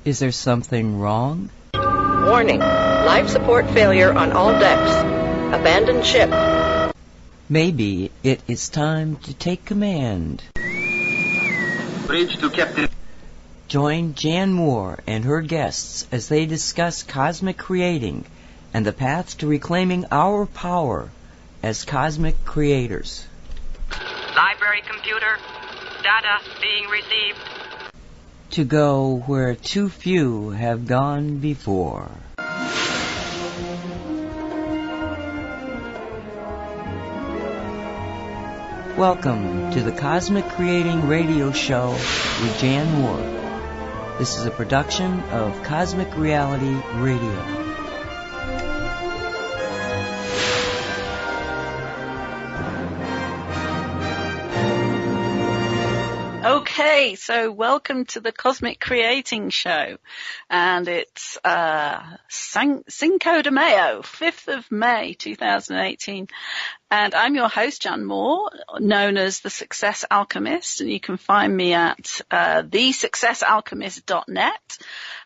Is there something wrong? Warning. Life support failure on all decks. Abandon ship. Maybe it is time to take command. Bridge to Captain. Join Jan Moore and her guests as they discuss cosmic creating and the path to reclaiming our power as cosmic creators. Library computer, data being received. To go where too few have gone before. Welcome to the Cosmic Creating Radio Show with Jan Moore. This is a production of Cosmic Reality Radio. Okay, so welcome to the Cosmic Creating Show, and it's Cinco de Mayo, 5th of May 2018, and I'm your host, Jan Moore, known as The Success Alchemist, and you can find me at thesuccessalchemist.net.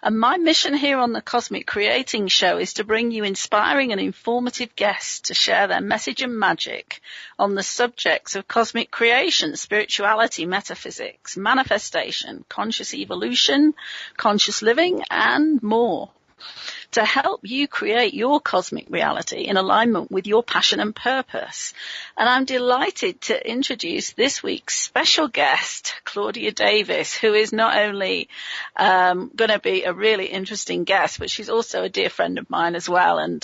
And my mission here on the Cosmic Creating Show is to bring you inspiring and informative guests to share their message and magic on the subjects of cosmic creation, spirituality, metaphysics, manifestation, conscious evolution, conscious living, and more, to help you create your cosmic reality in alignment with your passion and purpose. And I'm delighted to introduce this week's special guest, Claudia Davis, who is not only going to be a really interesting guest, but she's also a dear friend of mine as well. And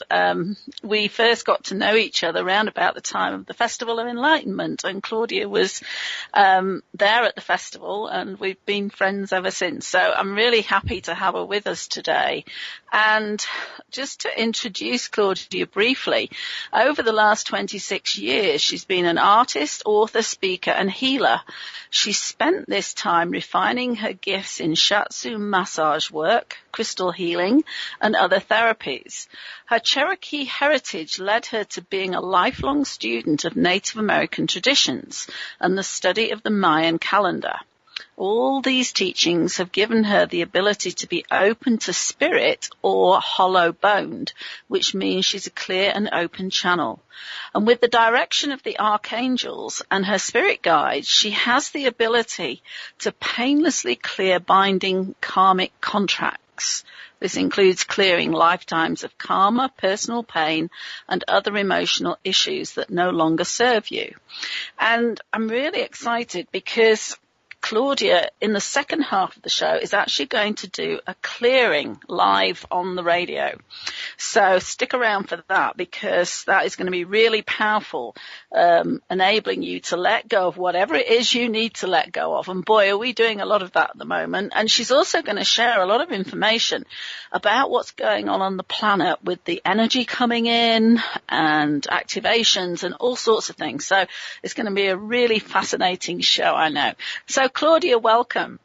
we first got to know each other around about the time of the Festival of Enlightenment, and Claudia was there at the festival, and we've been friends ever since. So I'm really happy to have her with us today. And just to introduce Claudia briefly, over the last 26 years, she's been an artist, author, speaker, and healer. She spent this time refining her gifts in shiatsu massage work, crystal healing, and other therapies. Her Cherokee heritage led her to being a lifelong student of Native American traditions and the study of the Mayan Calendar. All these teachings have given her the ability to be open to spirit or hollow-boned, which means she's a clear and open channel. And with the direction of the archangels and her spirit guides, she has the ability to painlessly clear binding karmic contracts. This includes clearing lifetimes of karma, personal pain, and other emotional issues that no longer serve you. And I'm really excited because Claudia, in the second half of the show, is actually going to do a clearing live on the radio. So stick around for that, because that is going to be really powerful, enabling you to let go of whatever it is you need to let go of. And boy, are we doing a lot of that at the moment. And she's also going to share a lot of information about what's going on the planet with the energy coming in and activations and all sorts of things. So it's going to be a really fascinating show, I know. So Claudia, welcome.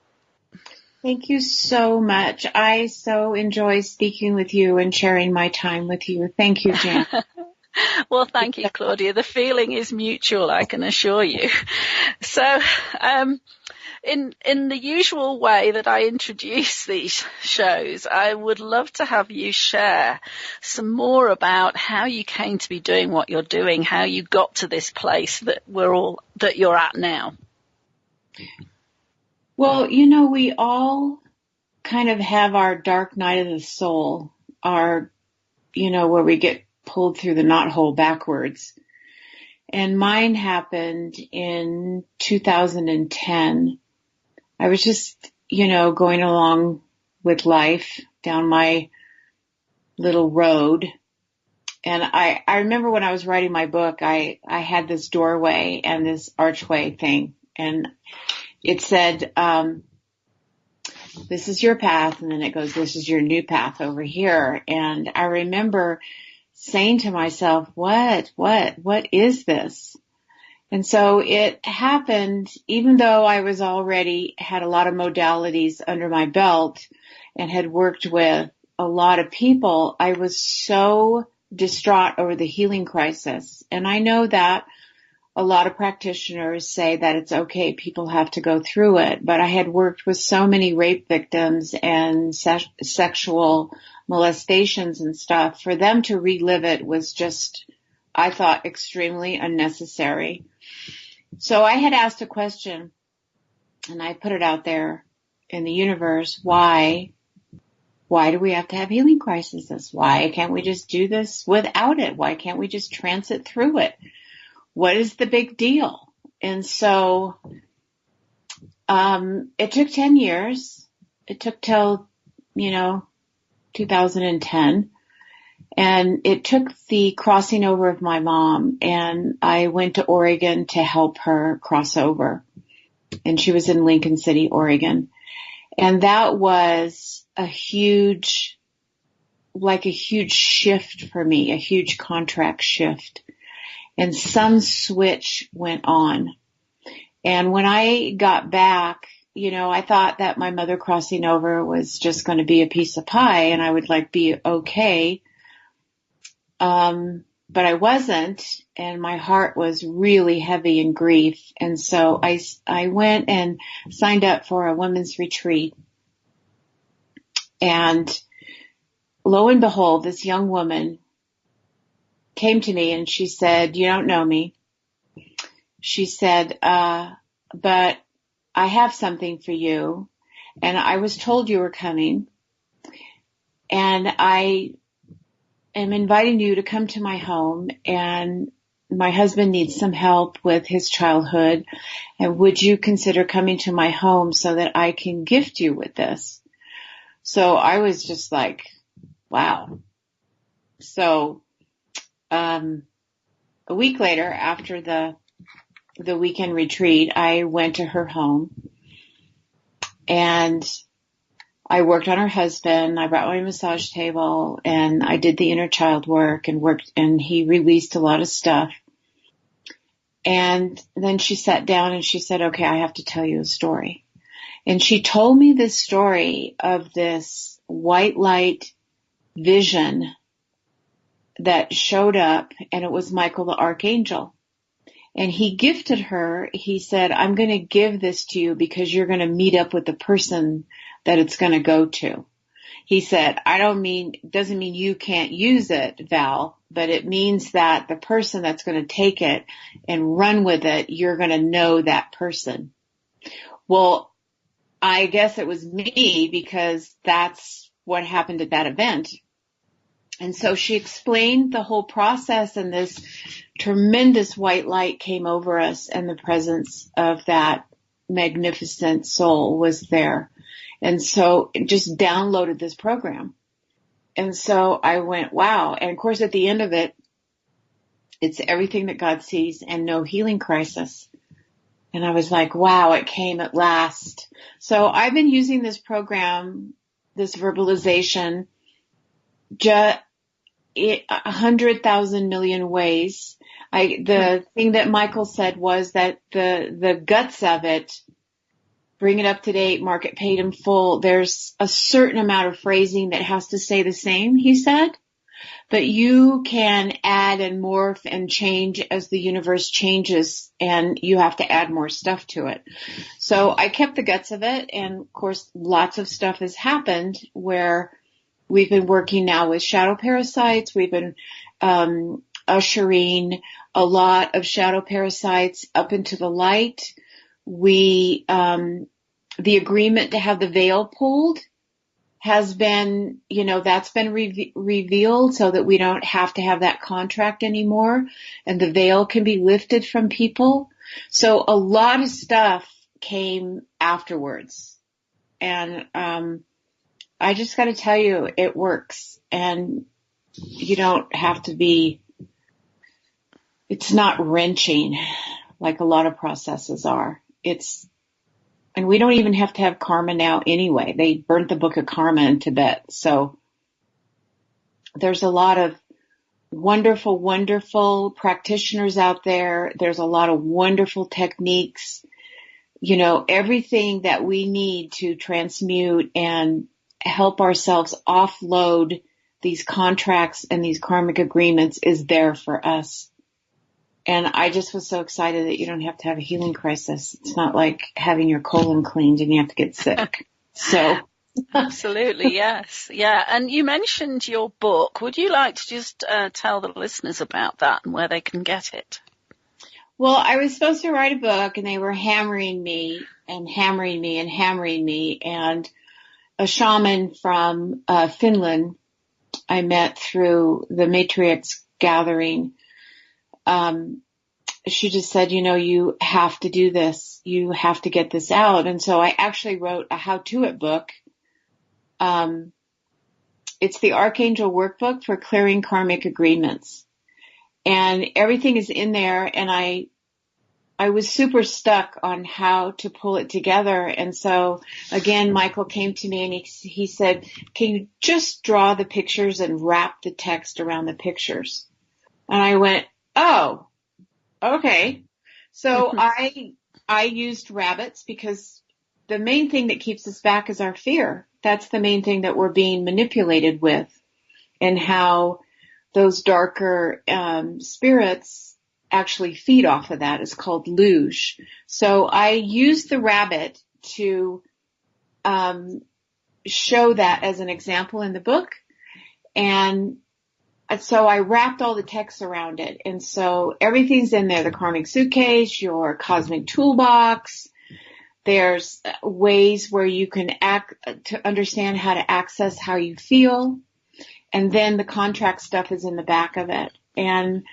Thank you so much. I so enjoy speaking with you and sharing my time with you. Thank you, Jan. Well, thank you, Claudia. The feeling is mutual, I can assure you. So, in the usual way that I introduce these shows, I would love to have you share some more about how you came to be doing what you're doing, how you got to this place that you're at now. Well, you know, we all kind of have our dark night of the soul, where we get pulled through the knothole backwards. And mine happened in 2010. I was just, going along with life down my little road. And I remember when I was writing my book, I had this doorway and this archway thing. And it said, this is your path. And then it goes, this is your new path over here. And I remember saying to myself, what is this? And so it happened, even though I was already had a lot of modalities under my belt and had worked with a lot of people, I was so distraught over the healing crisis. And I know that a lot of practitioners say that it's okay, people have to go through it, but I had worked with so many rape victims and sexual molestations and stuff. For them to relive it was just, I thought, extremely unnecessary. So I had asked a question, and I put it out there in the universe. Why do we have to have healing crises? Why can't we just do this without it? Why can't we just transit through it? What is the big deal? And so it took 10 years. It took till, 2010. And it took the crossing over of my mom, and I went to Oregon to help her cross over. And she was in Lincoln City, Oregon. And that was a huge shift for me, a huge contract shift. And some switch went on. And when I got back, I thought that my mother crossing over was just going to be a piece of pie and I would be okay. But I wasn't, and my heart was really heavy in grief. And so I went and signed up for a women's retreat. And lo and behold, this young woman came to me and she said, "You don't know me." She said, "But I have something for you. And I was told you were coming. And I am inviting you to come to my home, and my husband needs some help with his childhood. And would you consider coming to my home so that I can gift you with this?" So I was just like, wow. So a week later, after the weekend retreat, I went to her home and I worked on her husband. I brought my massage table and I did the inner child work and he released a lot of stuff. And then she sat down and she said, "Okay, I have to tell you a story." And she told me this story of this white light vision that showed up, and it was Michael the Archangel. And he gifted her. He said, "I'm going to give this to you because you're going to meet up with the person that it's going to go to." He said, doesn't mean you can't use it, Val, but it means that the person that's going to take it and run with it, you're going to know that person. Well, I guess it was me because that's what happened at that event. And so she explained the whole process, and this tremendous white light came over us, and the presence of that magnificent soul was there. And so it just downloaded this program. And so I went, wow. And of course, at the end of it, it's everything that God sees and no healing crisis. And I was like, wow, it came at last. So I've been using this program, this verbalization, 100,000 million ways. The thing that Michael said was that the guts of it, bring it up to date, mark it paid in full. There's a certain amount of phrasing that has to stay the same, he said, but you can add and morph and change as the universe changes, and you have to add more stuff to it. So I kept the guts of it, and of course lots of stuff has happened where we've been working now with shadow parasites. We've been ushering a lot of shadow parasites up into the light. The agreement to have the veil pulled has been, that's been revealed so that we don't have to have that contract anymore, and the veil can be lifted from people. So a lot of stuff came afterwards. And I just got to tell you, it works, and you don't have to it's not wrenching like a lot of processes are. And we don't even have to have karma now anyway. They burnt the book of karma in Tibet. So there's a lot of wonderful, wonderful practitioners out there. There's a lot of wonderful techniques, everything that we need to transmute and help ourselves offload these contracts and these karmic agreements is there for us. And I just was so excited that you don't have to have a healing crisis. It's not like having your colon cleaned and you have to get sick. So. Absolutely, yes. Yeah. And you mentioned your book. Would you like to just tell the listeners about that and where they can get it? Well, I was supposed to write a book, and they were hammering me and hammering me and hammering me. And a shaman from Finland I met through the Matrix gathering, she just said, you have to do this. You have to get this out. And so I actually wrote a how-to-it book. It's the Archangel Workbook for Clearing Karmic Agreements. And everything is in there, and I was super stuck on how to pull it together. And so again, Michael came to me and he said, can you just draw the pictures and wrap the text around the pictures? And I went, oh, okay. So I used rabbits because the main thing that keeps us back is our fear. That's the main thing that we're being manipulated with, and how those darker spirits actually feed off of that. It's called luge. So I used the rabbit to show that as an example in the book. And so I wrapped all the text around it. And so everything's in there, the karmic suitcase, your cosmic toolbox. There's ways where you can to understand how to access how you feel. And then the contract stuff is in the back of it. And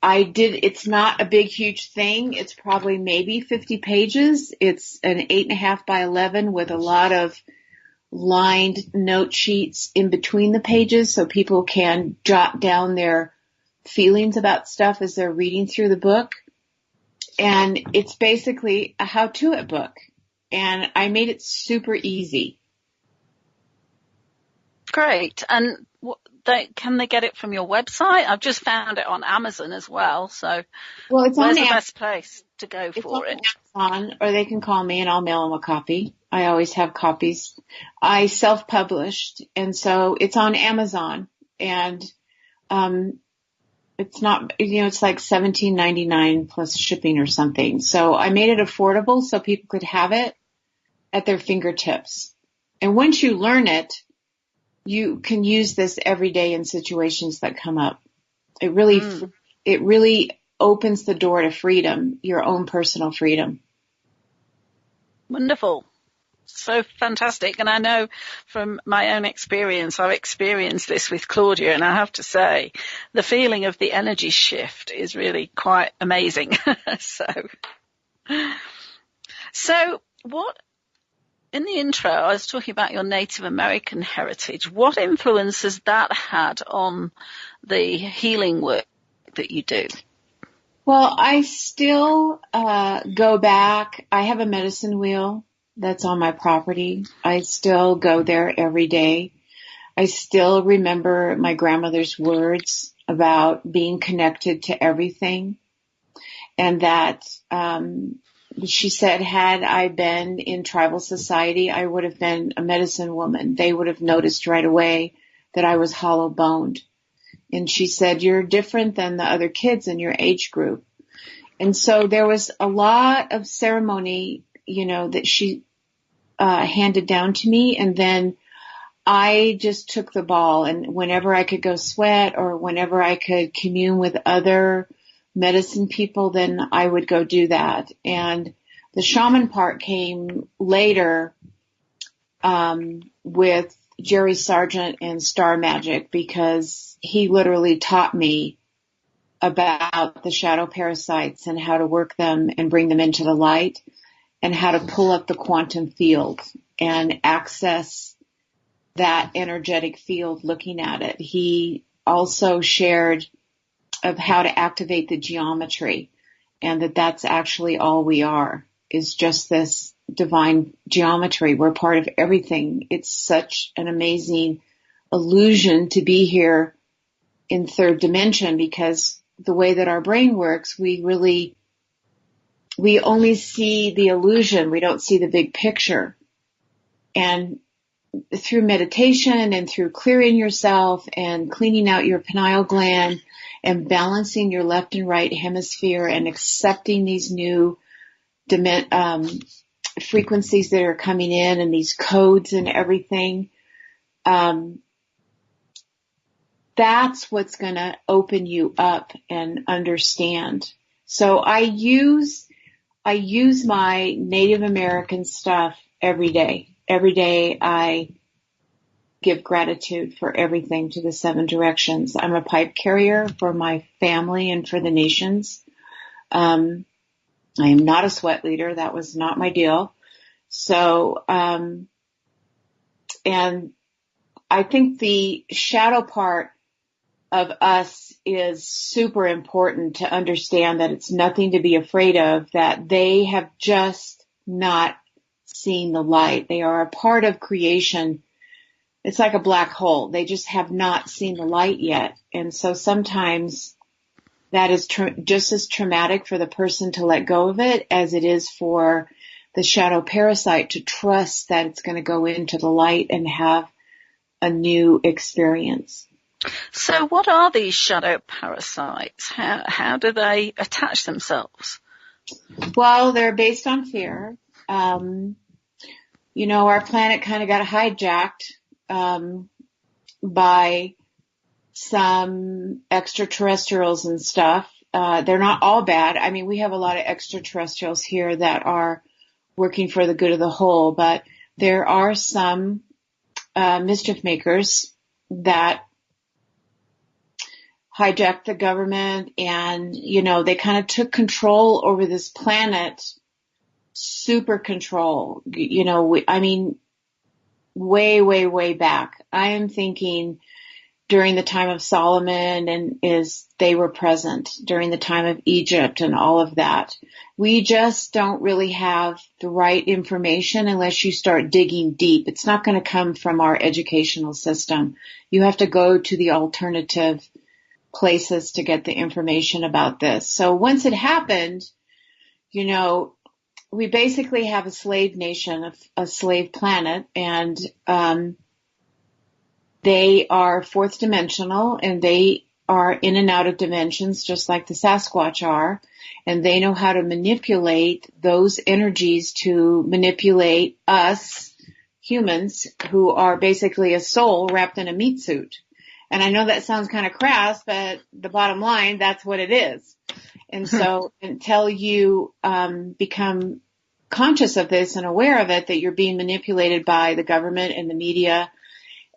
it's not a big, huge thing. It's probably maybe 50 pages. It's an 8.5 by 11 with a lot of lined note sheets in between the pages so people can jot down their feelings about stuff as they're reading through the book. And it's basically a how-to-it book. And I made it super easy. Great. And can they get it from your website? I've just found it on Amazon as well. So it's where's the best place to go for it? Amazon, or they can call me and I'll mail them a copy. I always have copies. I self-published, and so it's on Amazon. And it's not, it's like $17.99 plus shipping or something. So I made it affordable so people could have it at their fingertips. And once you learn it, you can use this every day in situations that come up. It really opens the door to freedom, your own personal freedom. Wonderful. So fantastic. And I know from my own experience, I've experienced this with Claudia, and I have to say the feeling of the energy shift is really quite amazing. So what, in the intro, I was talking about your Native American heritage. What influence has that had on the healing work that you do? Well, I still go back. I have a medicine wheel that's on my property. I still go there every day. I still remember my grandmother's words about being connected to everything. And that she said, had I been in tribal society, I would have been a medicine woman. They would have noticed right away that I was hollow boned. And she said, you're different than the other kids in your age group. And so there was a lot of ceremony, that she handed down to me. And then I just took the ball, and whenever I could go sweat or whenever I could commune with other medicine people, then I would go do that. And the shaman part came later with Jerry Sargent and Star Magic, because he literally taught me about the shadow parasites and how to work them and bring them into the light, and how to pull up the quantum field and access that energetic field looking at it. He also shared of how to activate the geometry, and that's actually all we are, is just this divine geometry. We're part of everything. It's such an amazing illusion to be here in third dimension, because the way that our brain works, we only see the illusion. We don't see the big picture. And through meditation and through clearing yourself and cleaning out your pineal gland and balancing your left and right hemisphere and accepting these new frequencies that are coming in and these codes and everything, that's what's going to open you up and understand. So I use my Native American stuff every day. Every day I give gratitude for everything to the 7 directions. I'm a pipe carrier for my family and for the nations. I am not a sweat leader. That was not my deal. So, and I think the shadow part of us is super important to understand that it's nothing to be afraid of, that they have just not seen the light. They are a part of creation. It's like a black hole. They just have not seen the light yet. And so sometimes that is just as traumatic for the person to let go of it as it is for the shadow parasite to trust that it's going to go into the light and have a new experience. So what are these shadow parasites? How do they attach themselves? Well, they're based on fear. Our planet kind of got hijacked by some extraterrestrials and stuff. They're not all bad. I mean, we have a lot of extraterrestrials here that are working for the good of the whole, but there are some mischief makers that hijacked the government and, they kind of took control over this planet, super control, way, way, way back. I am thinking during the time of Solomon and they were present during the time of Egypt and all of that. We just don't really have the right information unless you start digging deep. It's not going to come from our educational system. You have to go to the alternative places to get the information about this. So once it happened, we basically have a slave nation, a slave planet, and they are fourth dimensional and they are in and out of dimensions just like the Sasquatch are. And they know how to manipulate those energies to manipulate us humans who are basically a soul wrapped in a meat suit. And I know that sounds kind of crass, but the bottom line, that's what it is. And so until you become conscious of this and aware of it, that you're being manipulated by the government and the media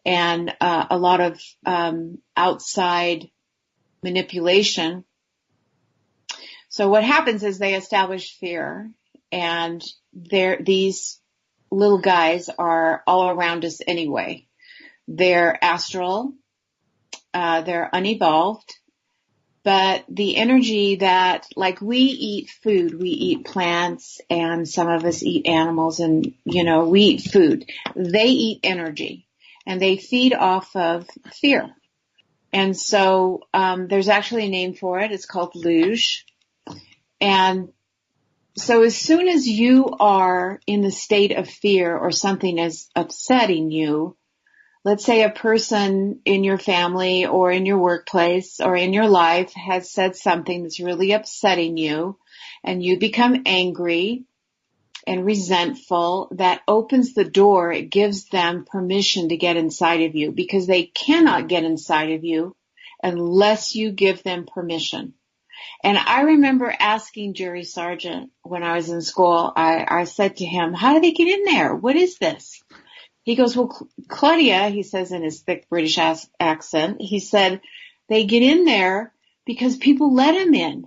and a lot of outside manipulation. So what happens is they establish fear, and these little guys are all around us anyway. They're astral, they're unevolved, but the energy that, like, we eat food, we eat plants, and some of us eat animals, and, we eat food. They eat energy, and they feed off of fear. And so there's actually a name for it. It's called luge. And so as soon as you are in the state of fear or something is upsetting you, let's say a person in your family or in your workplace or in your life has said something that's really upsetting you, and you become angry and resentful, that opens the door. It gives them permission to get inside of you, because they cannot get inside of you unless you give them permission. And I remember asking Jerry Sargent when I was in school, I said to him, how do they get in there? What is this? He goes, well, Claudia, he says in his thick British accent, he said, they get in there because people let them in.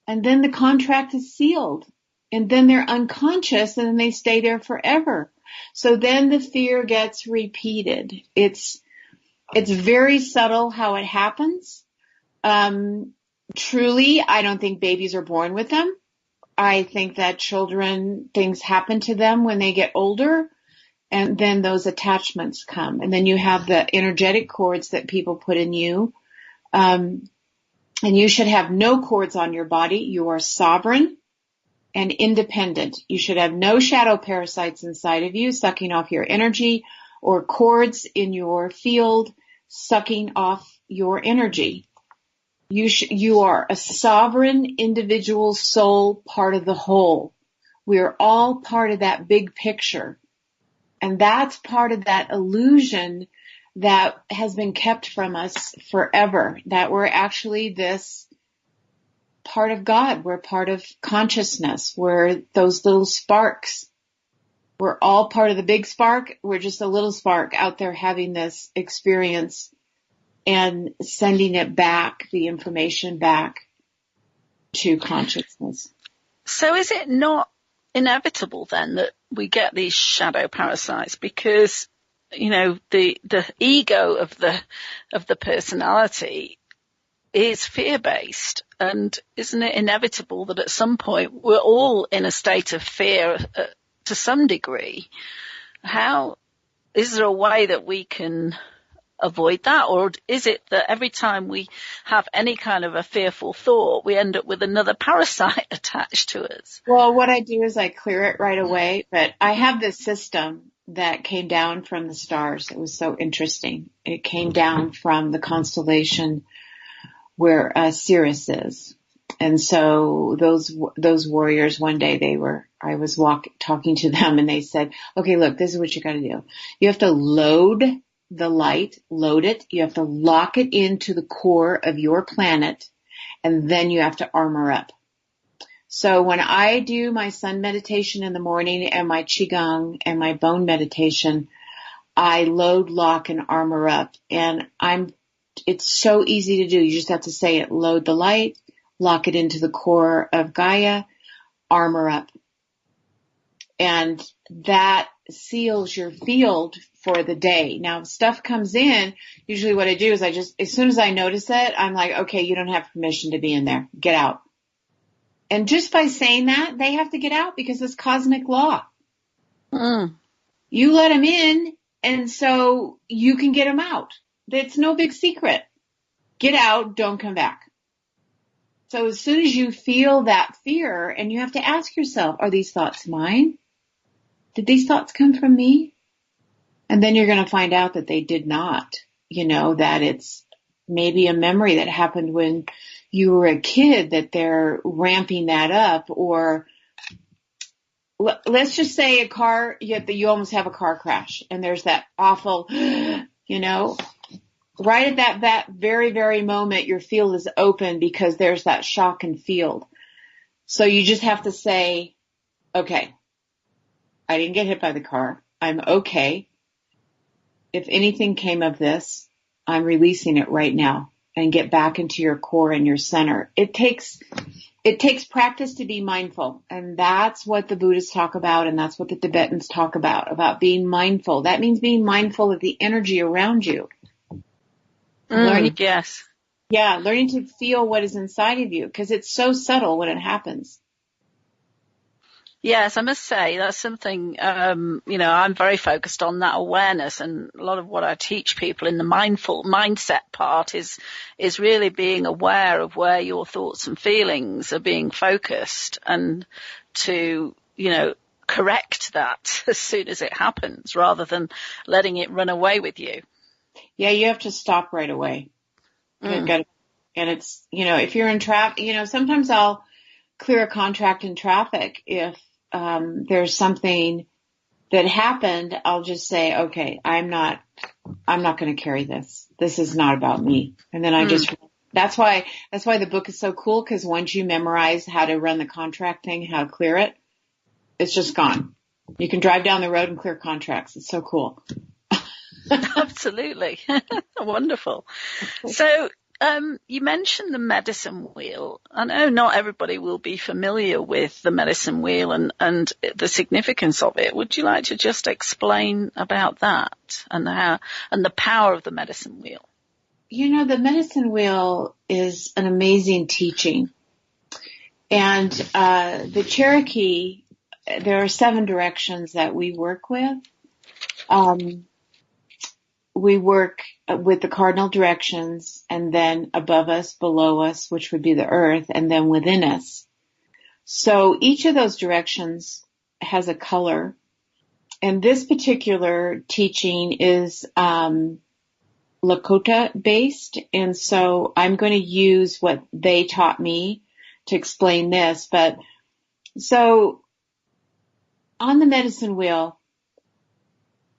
And then the contract is sealed. And then they're unconscious, and then they stay there forever. So then the fear gets repeated. It's very subtle how it happens. Truly, I don't think babies are born with them. I think that things happen to them when they get older, and then those attachments come. And then you have the energetic cords that people put in you. And you should have no cords on your body. You are sovereign and independent. You should have no shadow parasites inside of you sucking off your energy or cords in your field sucking off your energy. You are a sovereign individual soul, part of the whole. We are all part of that big picture. And that's part of that illusion that has been kept from us forever, that we're actually this part of God. We're part of consciousness. We're those little sparks. We're all part of the big spark. We're just a little spark out there having this experience and sending it back, the information back to consciousness. So is it not inevitable then that we get these shadow parasites? Because, you know, the ego of the personality is fear-based, and isn't it inevitable that at some point we're all in a state of fear to some degree? How is there a way that we can avoid that, or is it that every time we have any kind of a fearful thought, we end up with another parasite attached to us? Well, what I do is I clear it right away, but I have this system that came down from the stars. It was so interesting. It came down from the constellation where Sirius is. And so those warriors, one day I was talking to them, and they said, okay, look, this is what you got to do. You have to load the light, load it. You have to lock it into the core of your planet, and then you have to armor up. So when I do my sun meditation in the morning and my qigong and my bone meditation, I load, lock, and armor up. And it's so easy to do. You just have to say it. Load the light, lock it into the core of Gaia, armor up. And that seals your field for the day. Now, if stuff comes in, usually what I do is as soon as I notice it, I'm like, okay, you don't have permission to be in there. Get out. And just by saying that, they have to get out because it's cosmic law. You let them in, and so you can get them out. It's no big secret. Get out, don't come back. So as soon as you feel that fear, and you have to ask yourself, are these thoughts mine? Did these thoughts come from me? And then you're going to find out that they did not. You know, that it's maybe a memory that happened when you were a kid, that they're ramping that up. Or let's just say you almost have a car crash, and there's that awful, you know, right at that very, very moment, your field is open because there's that shock and field. So you just have to say, okay, I didn't get hit by the car. I'm okay. If anything came of this, I'm releasing it right now, and get back into your core and your center. It takes practice to be mindful. And that's what the Buddhists talk about. And that's what the Tibetans talk about being mindful. That means being mindful of the energy around you. Learning to feel what is inside of you, because it's so subtle when it happens. Yes, I must say that's something, you know, I'm very focused on that awareness, and a lot of what I teach people in the mindful mindset part is really being aware of where your thoughts and feelings are being focused, and to, you know, correct that as soon as it happens rather than letting it run away with you. Yeah, you have to stop right away. And it's, you know, if you're in traffic, you know, sometimes I'll clear a contract in traffic if there's something that happened. I'll just say, okay, I'm not going to carry this. This is not about me. And then that's why the book is so cool, because once you memorize how to run the contract thing, how to clear it, it's just gone. You can drive down the road and clear contracts. It's so cool. Absolutely. Wonderful. So, you mentioned the medicine wheel. I know not everybody will be familiar with the medicine wheel and the significance of it. Would you like to just explain about that and the power of the medicine wheel? You know, the medicine wheel is an amazing teaching. And the Cherokee, there are 7 directions that we work with. We work with the cardinal directions, and then above us, below us, which would be the earth, and then within us. So each of those directions has a color, And this particular teaching is Lakota based. And so I'm going to use what they taught me to explain this. But so on the medicine wheel,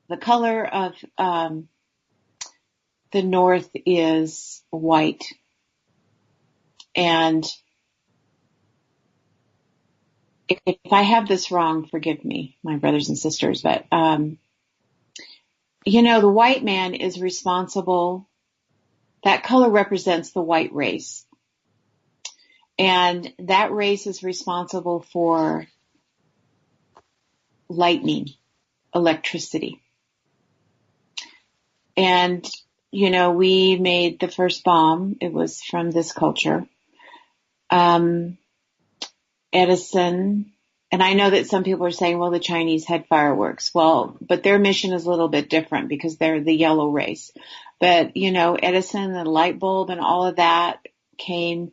the color of the north is white. And if I have this wrong, forgive me, my brothers and sisters, but, the white man is responsible. That color represents the white race. And that race is responsible for lightning, electricity. And, we made the first bomb. It was from this culture. Edison, and I know that some people are saying, well, the Chinese had fireworks. Well, but their mission is a little bit different because they're the yellow race. But, Edison, the light bulb and all of that came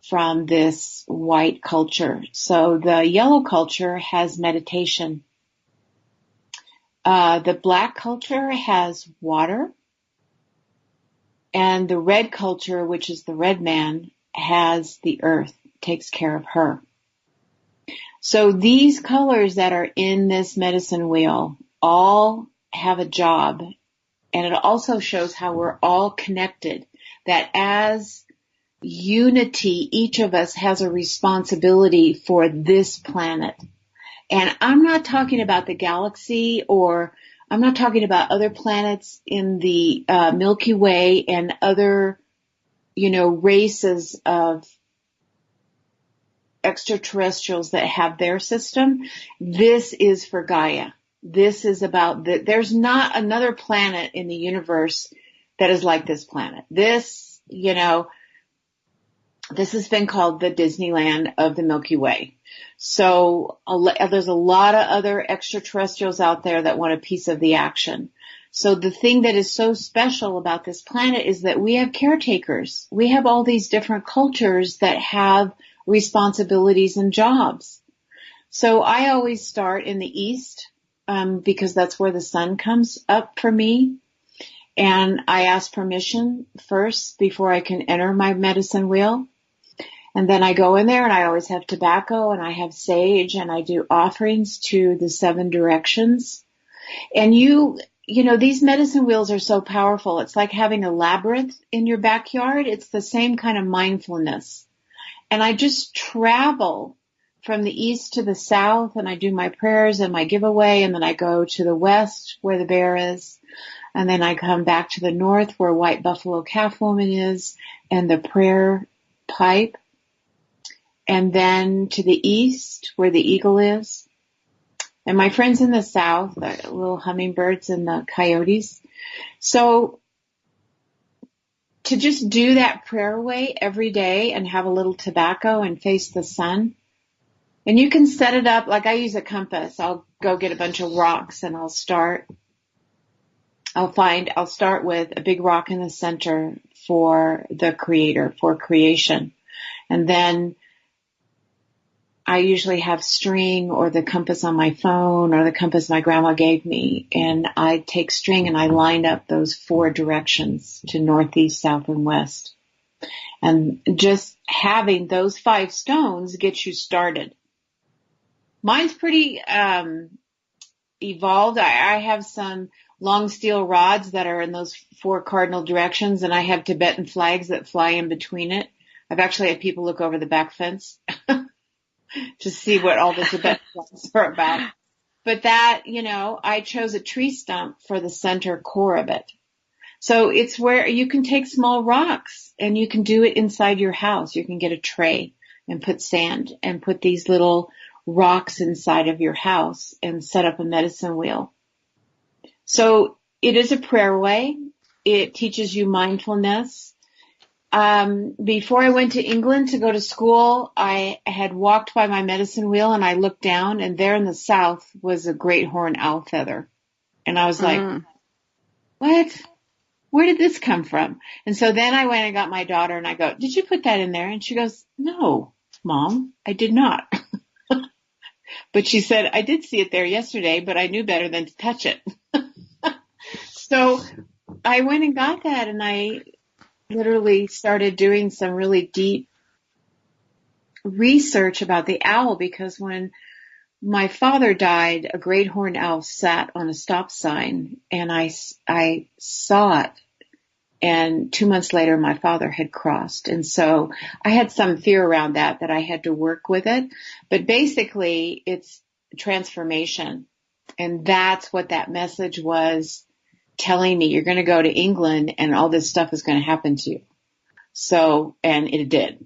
from this white culture. So the yellow culture has meditation. The black culture has water. And the red culture, which is the red man, has the earth, takes care of her. So these colors that are in this medicine wheel all have a job. And it also shows how we're all connected, that as unity, each of us has a responsibility for this planet. And I'm not talking about the galaxy, or I'm not talking about other planets in the Milky Way and other, races of extraterrestrials that have their system. This is for Gaia. This is about there's not another planet in the universe that is like this planet. This, this has been called the Disneyland of the Milky Way. So there's a lot of other extraterrestrials out there that want a piece of the action. So the thing that is so special about this planet is that we have caretakers. We have all these different cultures that have responsibilities and jobs. So I always start in the east, because that's where the sun comes up for me. And I ask permission first before I can enter my medicine wheel. And then I go in there and I always have tobacco and I have sage and I do offerings to the 7 directions. And these medicine wheels are so powerful. It's like having a labyrinth in your backyard. It's the same kind of mindfulness. And I just travel from the east to the south and I do my prayers and my giveaway, and then I go to the west where the bear is. And then I come back to the north where White Buffalo Calf Woman is and the prayer pipe. And then to the east where the eagle is. And my friends in the south, the little hummingbirds and the coyotes. So to just do that prayer way every day and have a little tobacco and face the sun. And you can set it up, like I use a compass. I'll go get a bunch of rocks and I'll start with a big rock in the center for the creator, for creation. And then I usually have string or the compass on my phone or the compass my grandma gave me. And I take string and I line up those 4 directions to northeast, south, and west. And just having those 5 stones gets you started. Mine's pretty evolved. I have some long steel rods that are in those 4 cardinal directions, and I have Tibetan flags that fly in between it. I've actually had people look over the back fence to see what all the Tibetan flags are about. But that, I chose a tree stump for the center core of it. So it's where you can take small rocks and you can do it inside your house. You can get a tray and put sand and put these little rocks inside of your house and set up a medicine wheel. So it is a prayer way. It teaches you mindfulness. Before I went to England to go to school, I had walked by my medicine wheel and I looked down, and there in the south was a great horned owl feather. And I was like, what? Where did this come from? And so then I went and got my daughter and I go, did you put that in there? And she goes, no, Mom, I did not. But she said, I did see it there yesterday, but I knew better than to touch it. So I went and got that, and I literally started doing some really deep research about the owl, because when my father died, a great horned owl sat on a stop sign, and I saw it. And 2 months later, my father had crossed. And so I had some fear around that I had to work with it. But basically, it's transformation. And that's what that message was telling me. You're going to go to England and all this stuff is going to happen to you. So, and it did.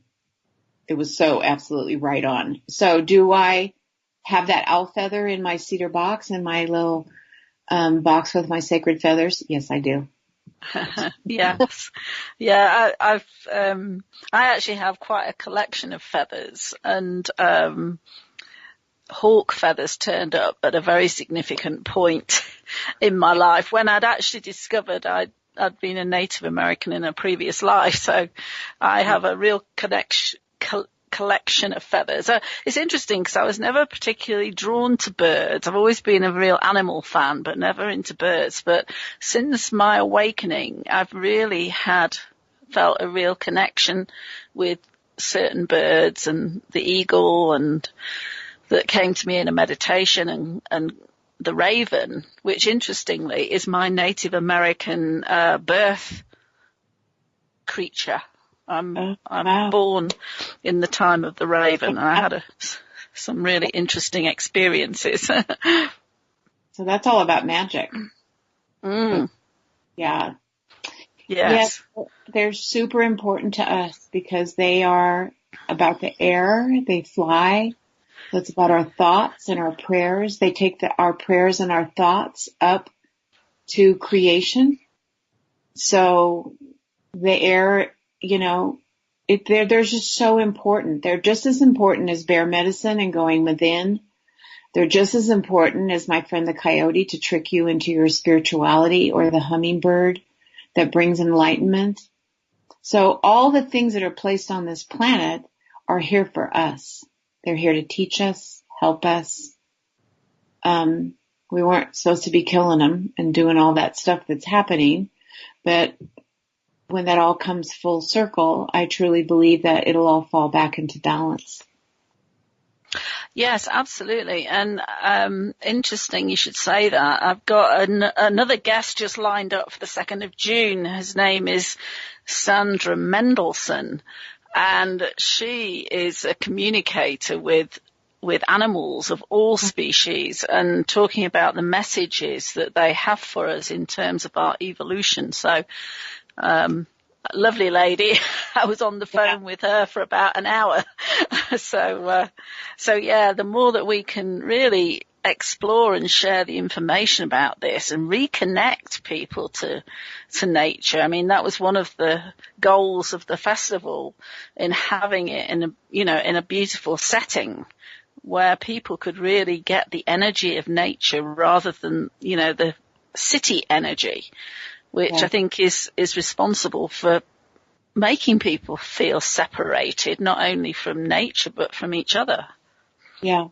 It was so absolutely right on. So do I have that owl feather in my cedar box, in my little box with my sacred feathers? Yes, I do. Yes. Yeah, I actually have quite a collection of feathers, and hawk feathers turned up at a very significant point in my life when I'd actually discovered I'd been a Native American in a previous life. So I have a real collection of feathers. It's interesting because I was never particularly drawn to birds. I've always been a real animal fan, but never into birds. But since my awakening, I've really felt a real connection with certain birds, and the eagle, and that came to me in a meditation, and the raven, which interestingly is my Native American birth creature. I'm born in the time of the raven, and I had some really interesting experiences. So that's all about magic. Mm. Yeah. Yes. They're super important to us because they are about the air. They fly. So it's about our thoughts and our prayers. They take our prayers and our thoughts up to creation. So the air, they're just so important. They're just as important as bear medicine and going within. They're just as important as my friend the coyote to trick you into your spirituality, or the hummingbird that brings enlightenment. So all the things that are placed on this planet are here for us. They're here to teach us, help us. We weren't supposed to be killing them and doing all that stuff that's happening, but when that all comes full circle, I truly believe that it'll all fall back into balance. Yes, absolutely. And interesting you should say that. I've got another guest just lined up for the 2nd of June. His name is Sandra Mendelssohn, and she is a communicator with animals of all species, and talking about the messages that they have for us in terms of our evolution. So lovely lady. I was on the phone with her for about an hour. So yeah, the more that we can really explore and share the information about this and reconnect people to nature. I mean, that was one of the goals of the festival, in having it in a beautiful setting where people could really get the energy of nature rather than, the city energy, which I think is responsible for making people feel separated, not only from nature, but from each other. Yeah.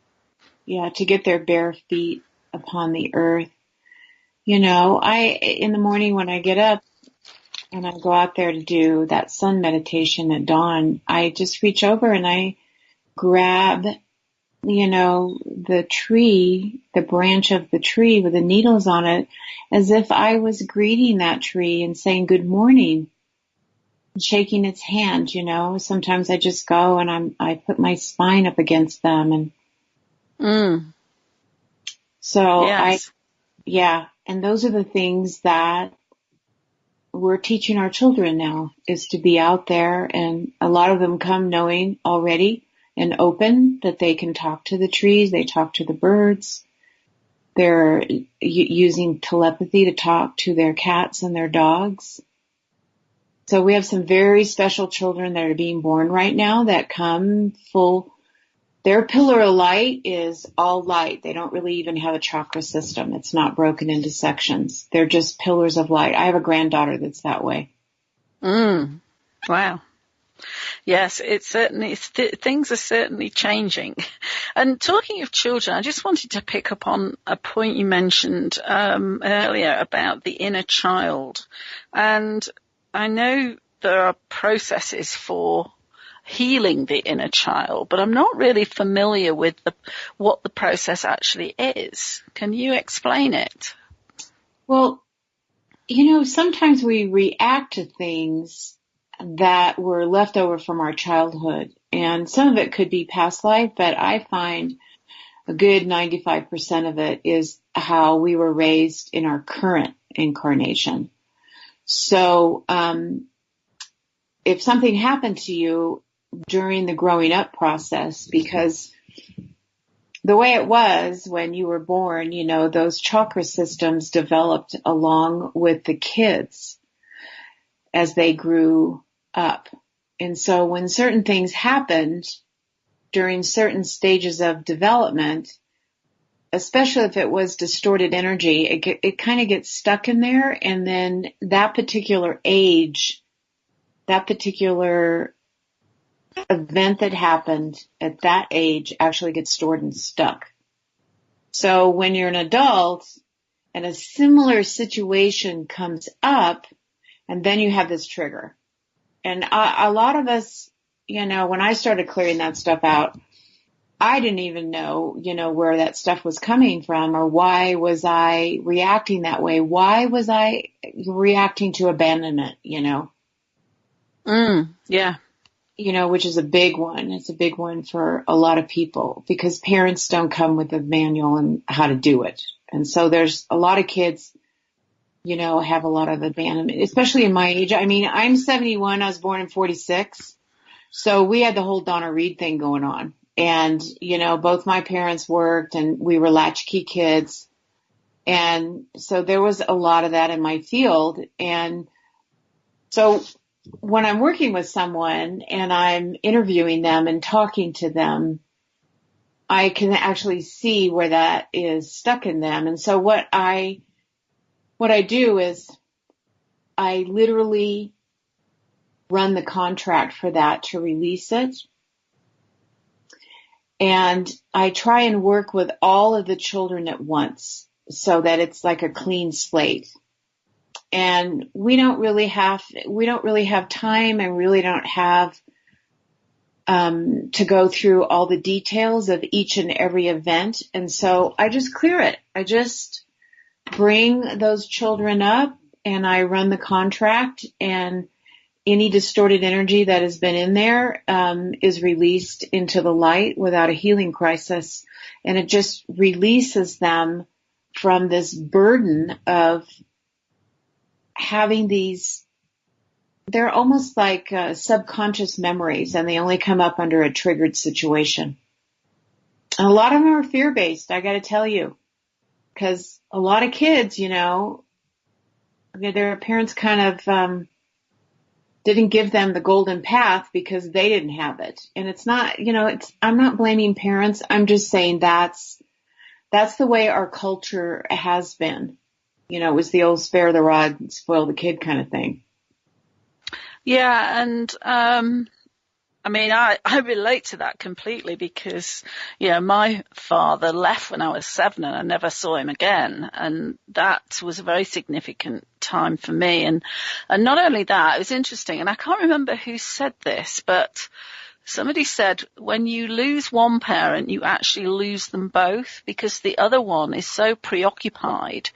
Yeah. To get their bare feet upon the earth. In the morning when I get up and I go out there to do that sun meditation at dawn, I just reach over and I grab, the tree, the branch of the tree with the needles on it, as if I was greeting that tree and saying good morning, and shaking its hand. Sometimes I just go and I put my spine up against them, and so yes. And those are the things that we're teaching our children now, is to be out there, and a lot of them come knowing already and open that they can talk to the trees, they talk to the birds. They're using telepathy to talk to their cats and their dogs. So we have some very special children that are being born right now that come full. Their pillar of light is all light. They don't really even have a chakra system. It's not broken into sections. They're just pillars of light. I have a granddaughter that's that way. Wow. Yes, things are certainly changing. And talking of children, I just wanted to pick up on a point you mentioned earlier about the inner child. And I know there are processes for healing the inner child, but I'm not really familiar with what the process actually is. Can you explain it? Well, sometimes we react to things that were left over from our childhood. And some of it could be past life, but I find a good 95% of it is how we were raised in our current incarnation. So, if something happened to you during the growing up process, because the way it was when you were born, those chakra systems developed along with the kids as they grew up. And so when certain things happened during certain stages of development, especially if it was distorted energy, it kind of gets stuck in there. And then that particular age, that particular event that happened at that age actually gets stored and stuck. So when you're an adult and a similar situation comes up, and then you have this trigger. And a lot of us, when I started clearing that stuff out, I didn't even know, where that stuff was coming from, or why was I reacting that way? Why was I reacting to abandonment, Yeah. Which is a big one. It's a big one for a lot of people because parents don't come with a manual on how to do it. And so there's a lot of kids, have a lot of abandonment, especially in my age. I mean, I'm 71. I was born in 46. So we had the whole Donna Reed thing going on. And, both my parents worked and we were latchkey kids. And so there was a lot of that in my field. And so when I'm working with someone and I'm interviewing them and talking to them, I can actually see where that is stuck in them. And so what I do is I literally run the contract for that to release it. And I try and work with all of the children at once so that it's like a clean slate. And we don't really have time and really don't have to go through all the details of each and every event. And so I just clear it. I just bring those children up and I run the contract, and any distorted energy that has been in there is released into the light without a healing crisis. And it just releases them from this burden of having these, they're almost like subconscious memories, and they only come up under a triggered situation. And a lot of them are fear-based, I got to tell you, because a lot of kids, their parents kind of didn't give them the golden path because they didn't have it. And it's not, I'm not blaming parents. I'm just saying that's the way our culture has been. It was the old spare the rod and spoil the kid kind of thing. Yeah, and I relate to that completely because, my father left when I was 7 and I never saw him again. And that was a very significant time for me. And not only that, it was interesting. And I can't remember who said this, but somebody said when you lose one parent, you actually lose them both because the other one is so preoccupied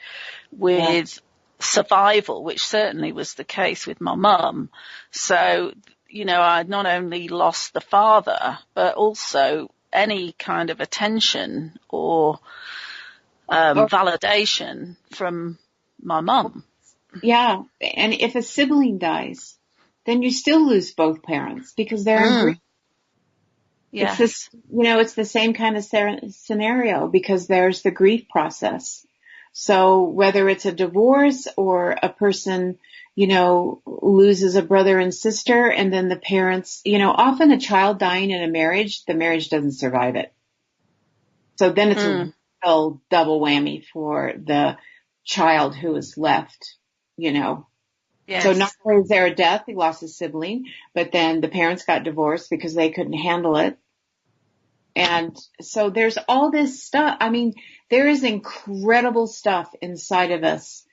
with survival, which certainly was the case with my mum. So, I not only lost the father, but also any kind of attention or validation from my mum. Yeah, and if a sibling dies, then you still lose both parents because they're in grief. Yes. It's the same kind of scenario because there's the grief process. So whether it's a divorce or a person, loses a brother and sister, and then the parents, often a child dying in a marriage, the marriage doesn't survive it. So then it's a real double whammy for the child who is left, Yeah. Yes. So not only is there a death, he lost his sibling, but then the parents got divorced because they couldn't handle it. And so there's all this stuff. I mean, there is incredible stuff inside of us.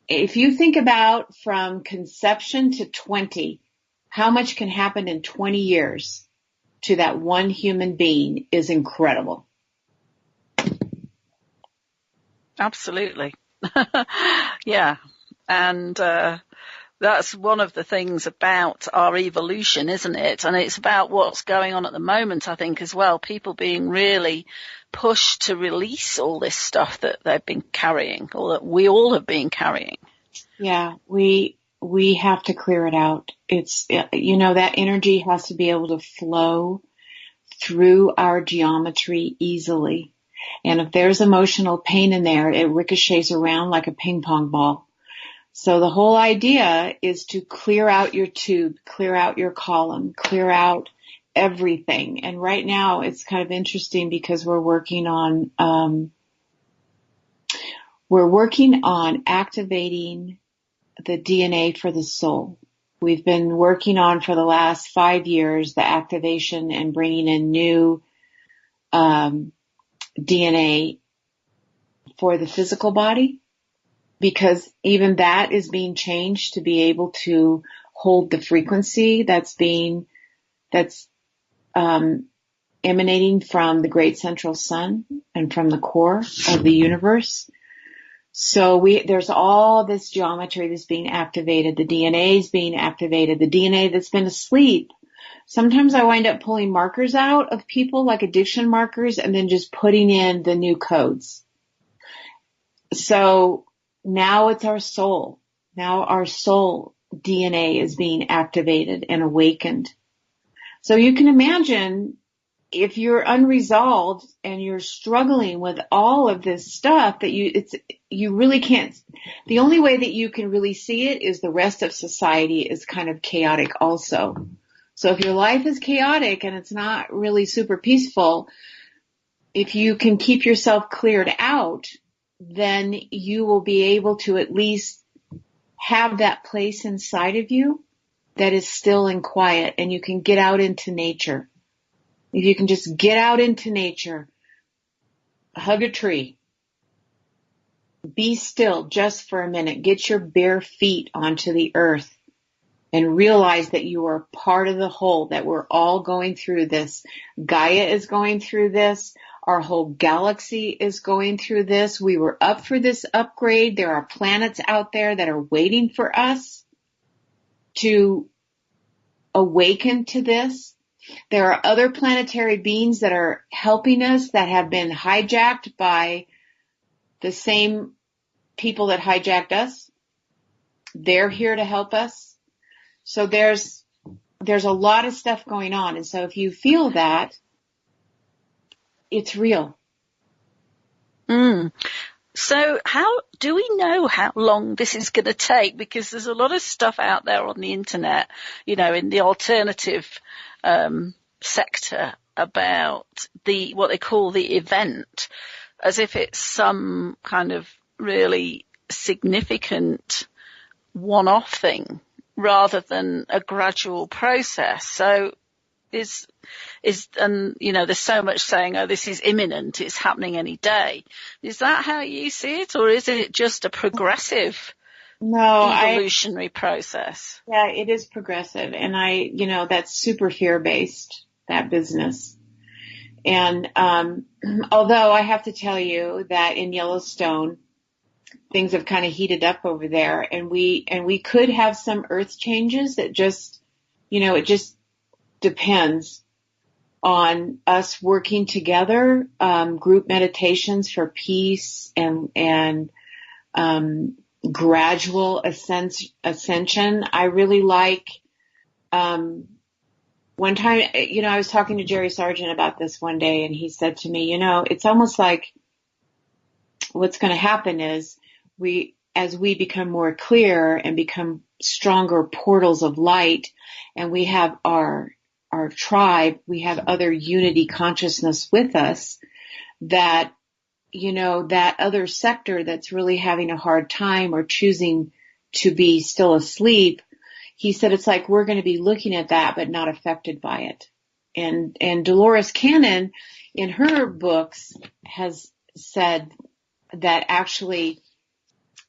If you think about from conception to 20, how much can happen in 20 years to that one human being is incredible. Absolutely. Yeah. And that's one of the things about our evolution, isn't it? And it's about what's going on at the moment, I think, as well. People being really pushed to release all this stuff that they've been carrying, or that we all have been carrying. Yeah, we have to clear it out. It's, that energy has to be able to flow through our geometry easily. And if there's emotional pain in there, it ricochets around like a ping pong ball. So the whole idea is to clear out your tube, clear out your column, clear out everything. And right now it's kind of interesting because we're working on activating the DNA for the soul. We've been working on for the last 5 years the activation and bringing in new DNA for the physical body, because even that is being changed to be able to hold the frequency that's emanating from the great central sun and from the core of the universe. So there's all this geometry that's being activated. The DNA is being activated. The DNA that's been asleep. Sometimes I wind up pulling markers out of people, like addiction markers, and then just putting in the new codes. So now it's our soul. Now our soul DNA is being activated and awakened. So you can imagine if you're unresolved and you're struggling with all of this stuff that you really can't, the only way that you can really see it is the rest of society is kind of chaotic also. So if your life is chaotic and it's not really super peaceful, if you can keep yourself cleared out, then you will be able to at least have that place inside of you that is still and quiet, and you can get out into nature. If you can just get out into nature, hug a tree, be still just for a minute, get your bare feet onto the earth and realize that you are part of the whole, that we're all going through this. Gaia is going through this. Our whole galaxy is going through this. We were up for this upgrade. There are planets out there that are waiting for us to awaken to this. There are other planetary beings that are helping us that have been hijacked by the same people that hijacked us. They're here to help us. So there's a lot of stuff going on. And so if you feel that, it's real. So how do we know how long this is going to take? Because there's a lot of stuff out there on the internet, in the alternative sector about what they call the event, as if it's some kind of really significant one-off thing rather than a gradual process. So there's so much saying, oh, this is imminent, it's happening any day. Is that how you see it, or is it just a progressive evolutionary process? Yeah, it is progressive. And that's super fear-based, that business. And although I have to tell you that in Yellowstone, things have kind of heated up over there, and we could have some earth changes that just, it just depends on us working together, group meditations for peace and gradual ascension. I really like, one time, I was talking to Jerry Sargent about this one day, and he said to me, it's almost like what's going to happen is as we become more clear and become stronger portals of light, and we have our tribe, we have other unity consciousness with us, that, that other sector that's really having a hard time or choosing to be still asleep, he said it's like we're going to be looking at that but not affected by it. And Dolores Cannon in her books has said that actually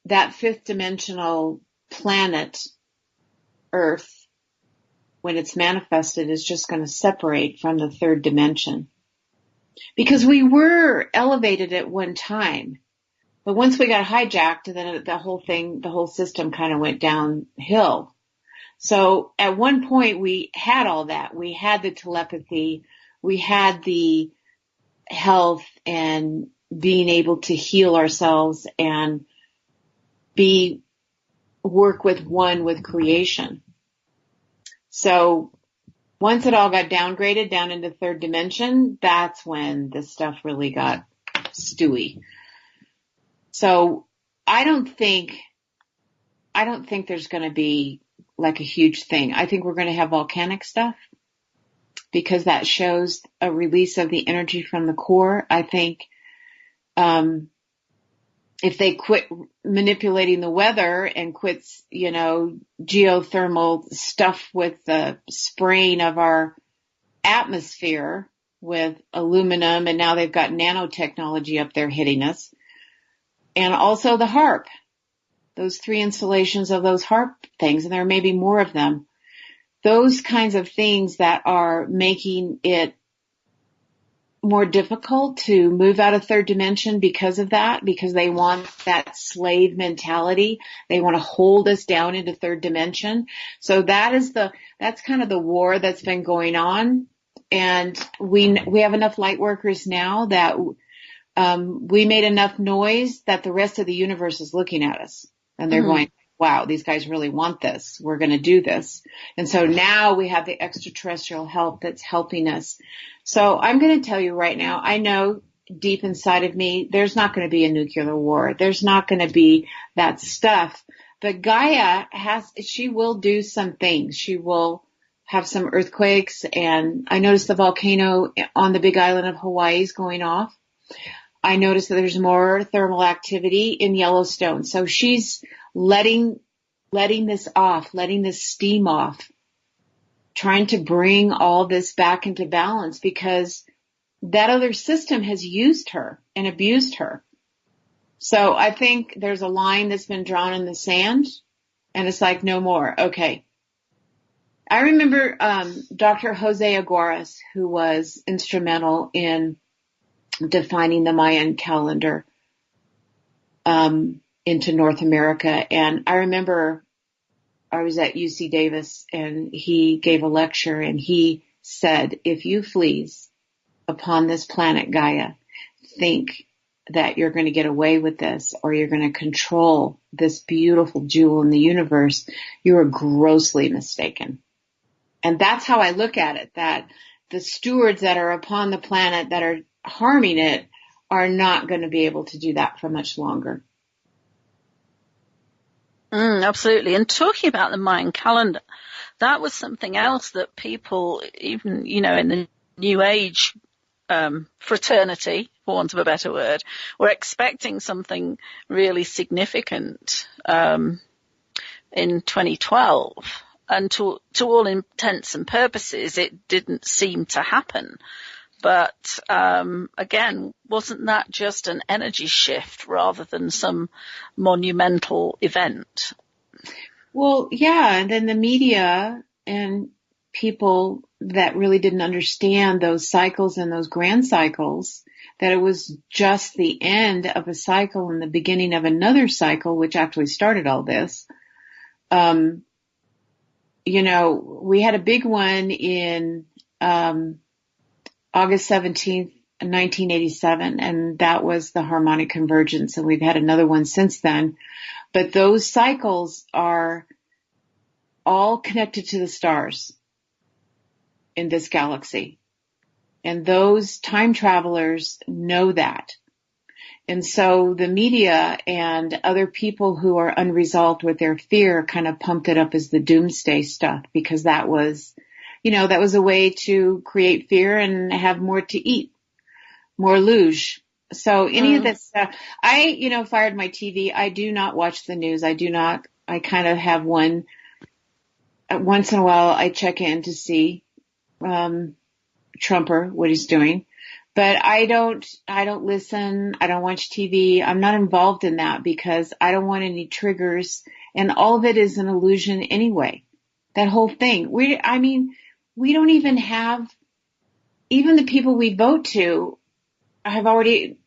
that fifth dimensional planet, Earth, when it's manifested, is just going to separate from the third dimension. Because we were elevated at one time. But once we got hijacked, then the whole system kind of went downhill. So at one point we had all that. We had the telepathy. We had the health and being able to heal ourselves and work with creation. So once it all got downgraded down into third dimension, that's when this stuff really got stewy. So I don't think there's going to be like a huge thing. I think we're going to have volcanic stuff because that shows a release of the energy from the core. I think, if they quit manipulating the weather and quit, geothermal stuff with the spraying of our atmosphere with aluminum, and now they've got nanotechnology up there hitting us. And also the HARP, those 3 installations of those HARP things, and there may be more of them. Those kinds of things that are making it more difficult to move out of third dimension because of that, because they want that slave mentality. They want to hold us down into third dimension. So that's kind of the war that's been going on. And we have enough light workers now that, we made enough noise that the rest of the universe is looking at us and they're going, wow, these guys really want this. We're going to do this. And so now we have the extraterrestrial help that's helping us. So I'm going to tell you right now, I know deep inside of me, there's not going to be a nuclear war. There's not going to be that stuff. But Gaia she will do some things. She will have some earthquakes. And I noticed the volcano on the big island of Hawaii is going off. I noticed that there's more thermal activity in Yellowstone. So she's letting this off, letting this steam off, trying to bring all this back into balance because that other system has used her and abused her. So I think there's a line that's been drawn in the sand and it's like, no more. Okay. I remember, Dr. Jose Aguaras, who was instrumental in defining the Mayan calendar, into North America. And I remember I was at UC Davis and he gave a lecture and he said, if you fleas upon this planet Gaia think that you're going to get away with this or you're going to control this beautiful jewel in the universe, you are grossly mistaken. And that's how I look at it, that the stewards that are upon the planet that are harming it are not going to be able to do that for much longer. Absolutely. And talking about the Mayan calendar, that was something else that people, even, in the New Age fraternity, for want of a better word, were expecting something really significant in 2012. And to all intents and purposes, it didn't seem to happen. But again, wasn't that just an energy shift rather than some monumental event? Well, yeah, and then the media and people that really didn't understand those cycles and those grand cycles, that it was just the end of a cycle and the beginning of another cycle, which actually started all this. We had a big one in August 17th, 1987, and that was the harmonic convergence, and we've had another one since then. But those cycles are all connected to the stars in this galaxy. And those time travelers know that. And so the media and other people who are unresolved with their fear kind of pumped it up as the doomsday stuff because that was a way to create fear and have more to eat, more luge. So any of that stuff, I fired my TV. I do not watch the news. I do not I kind of have one. Once in a while, I check in to see Trumper, what he's doing. But I don't listen. I don't watch TV. I'm not involved in that because I don't want any triggers. And all of it is an illusion anyway. That whole thing. We don't even have, even the people we vote to have already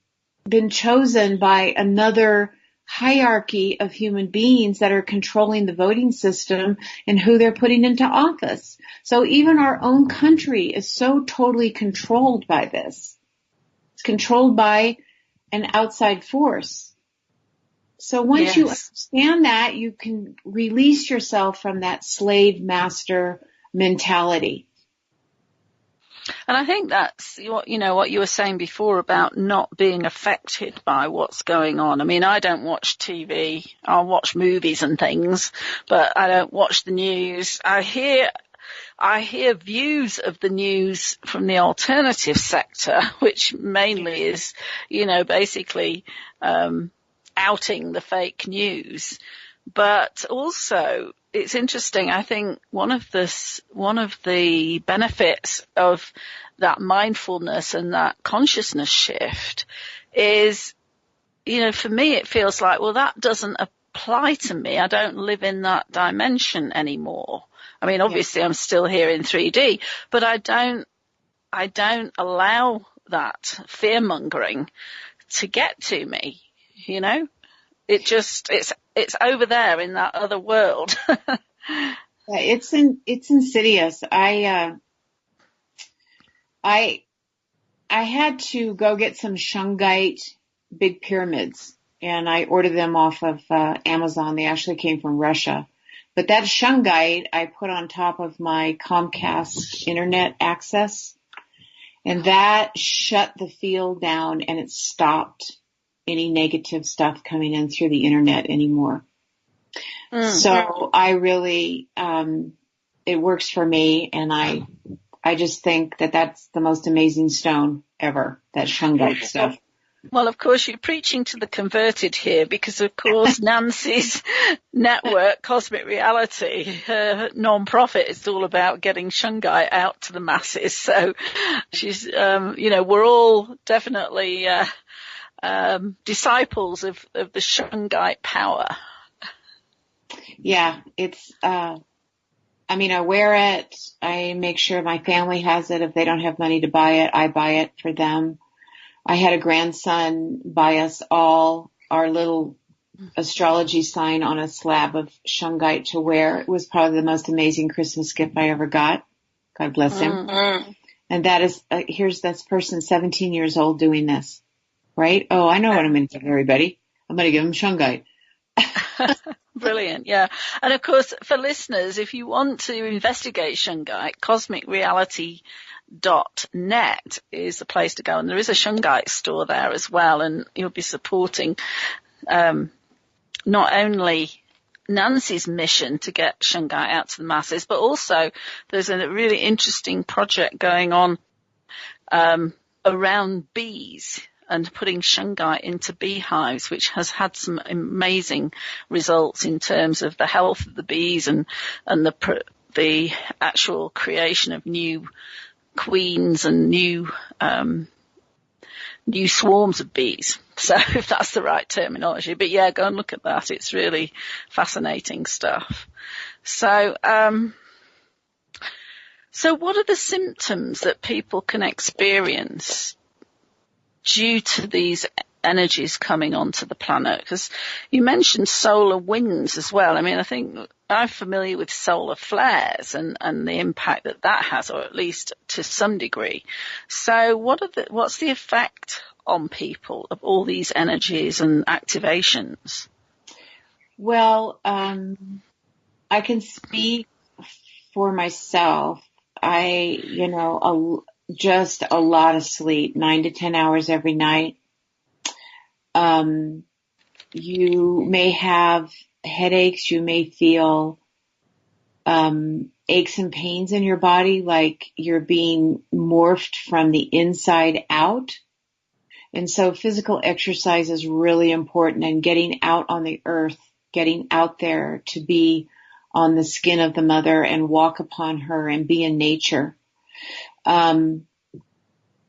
been chosen by another hierarchy of human beings that are controlling the voting system and who they're putting into office. So even our own country is so totally controlled by this. It's controlled by an outside force. So once you understand that, you can release yourself from that slave master mentality. And I think that's what you were saying before about not being affected by what's going on. I mean, I don't watch TV. I'll watch movies and things, but I don't watch the news. I hear views of the news from the alternative sector, which mainly is, basically, outing the fake news. But also, it's interesting. I think one of the benefits of that mindfulness and that consciousness shift is, for me, it feels like, well, that doesn't apply to me. I don't live in that dimension anymore. I mean, obviously I'm still here in 3D, but I don't allow that fear mongering to get to me, It's over there in that other world. It's insidious. I had to go get some shungite big pyramids, and I ordered them off of Amazon. They actually came from Russia. But that shungite I put on top of my Comcast internet access, and that shut the field down, and it stopped any negative stuff coming in through the internet anymore. So I really, it works for me, and I just think that that's the most amazing stone ever, that shungite stuff. Well, of course, you're preaching to the converted here because, of course, Nancy's network, Cosmic Reality, her non-profit, is all about getting shungite out to the masses. So she's, we're all definitely disciples of the shungite power. Yeah, it's, I wear it. I make sure my family has it. If they don't have money to buy it, I buy it for them. I had a grandson buy us all our little astrology sign on a slab of shungite to wear. It was probably the most amazing Christmas gift I ever got. God bless him. Mm-hmm. And that is, here's this person 17 years old doing this, right? Oh, I know what I'm going to give everybody. I'm going to give them shungite. Brilliant, yeah. And of course, for listeners, if you want to investigate shungite, cosmicreality.net is the place to go. And there is a shungite store there as well. And you'll be supporting not only Nancy's mission to get shungite out to the masses, but also there's a really interesting project going on around bees and putting shungite into beehives, which has had some amazing results in terms of the health of the bees and the actual creation of new queens and new swarms of bees. So if that's the right terminology, but yeah, go and look at that. It's really fascinating stuff. So what are the symptoms that people can experience due to these energies coming onto the planet? Because you mentioned solar winds as well. I mean, I think I'm familiar with solar flares and the impact that has, or at least to some degree. So what's the effect on people of all these energies and activations? Well, I can speak for myself. Just a lot of sleep, 9 to 10 hours every night. You may have headaches. You may feel aches and pains in your body, like you're being morphed from the inside out. And so physical exercise is really important, and getting out on the earth getting out there to be on the skin of the mother and walk upon her and be in nature.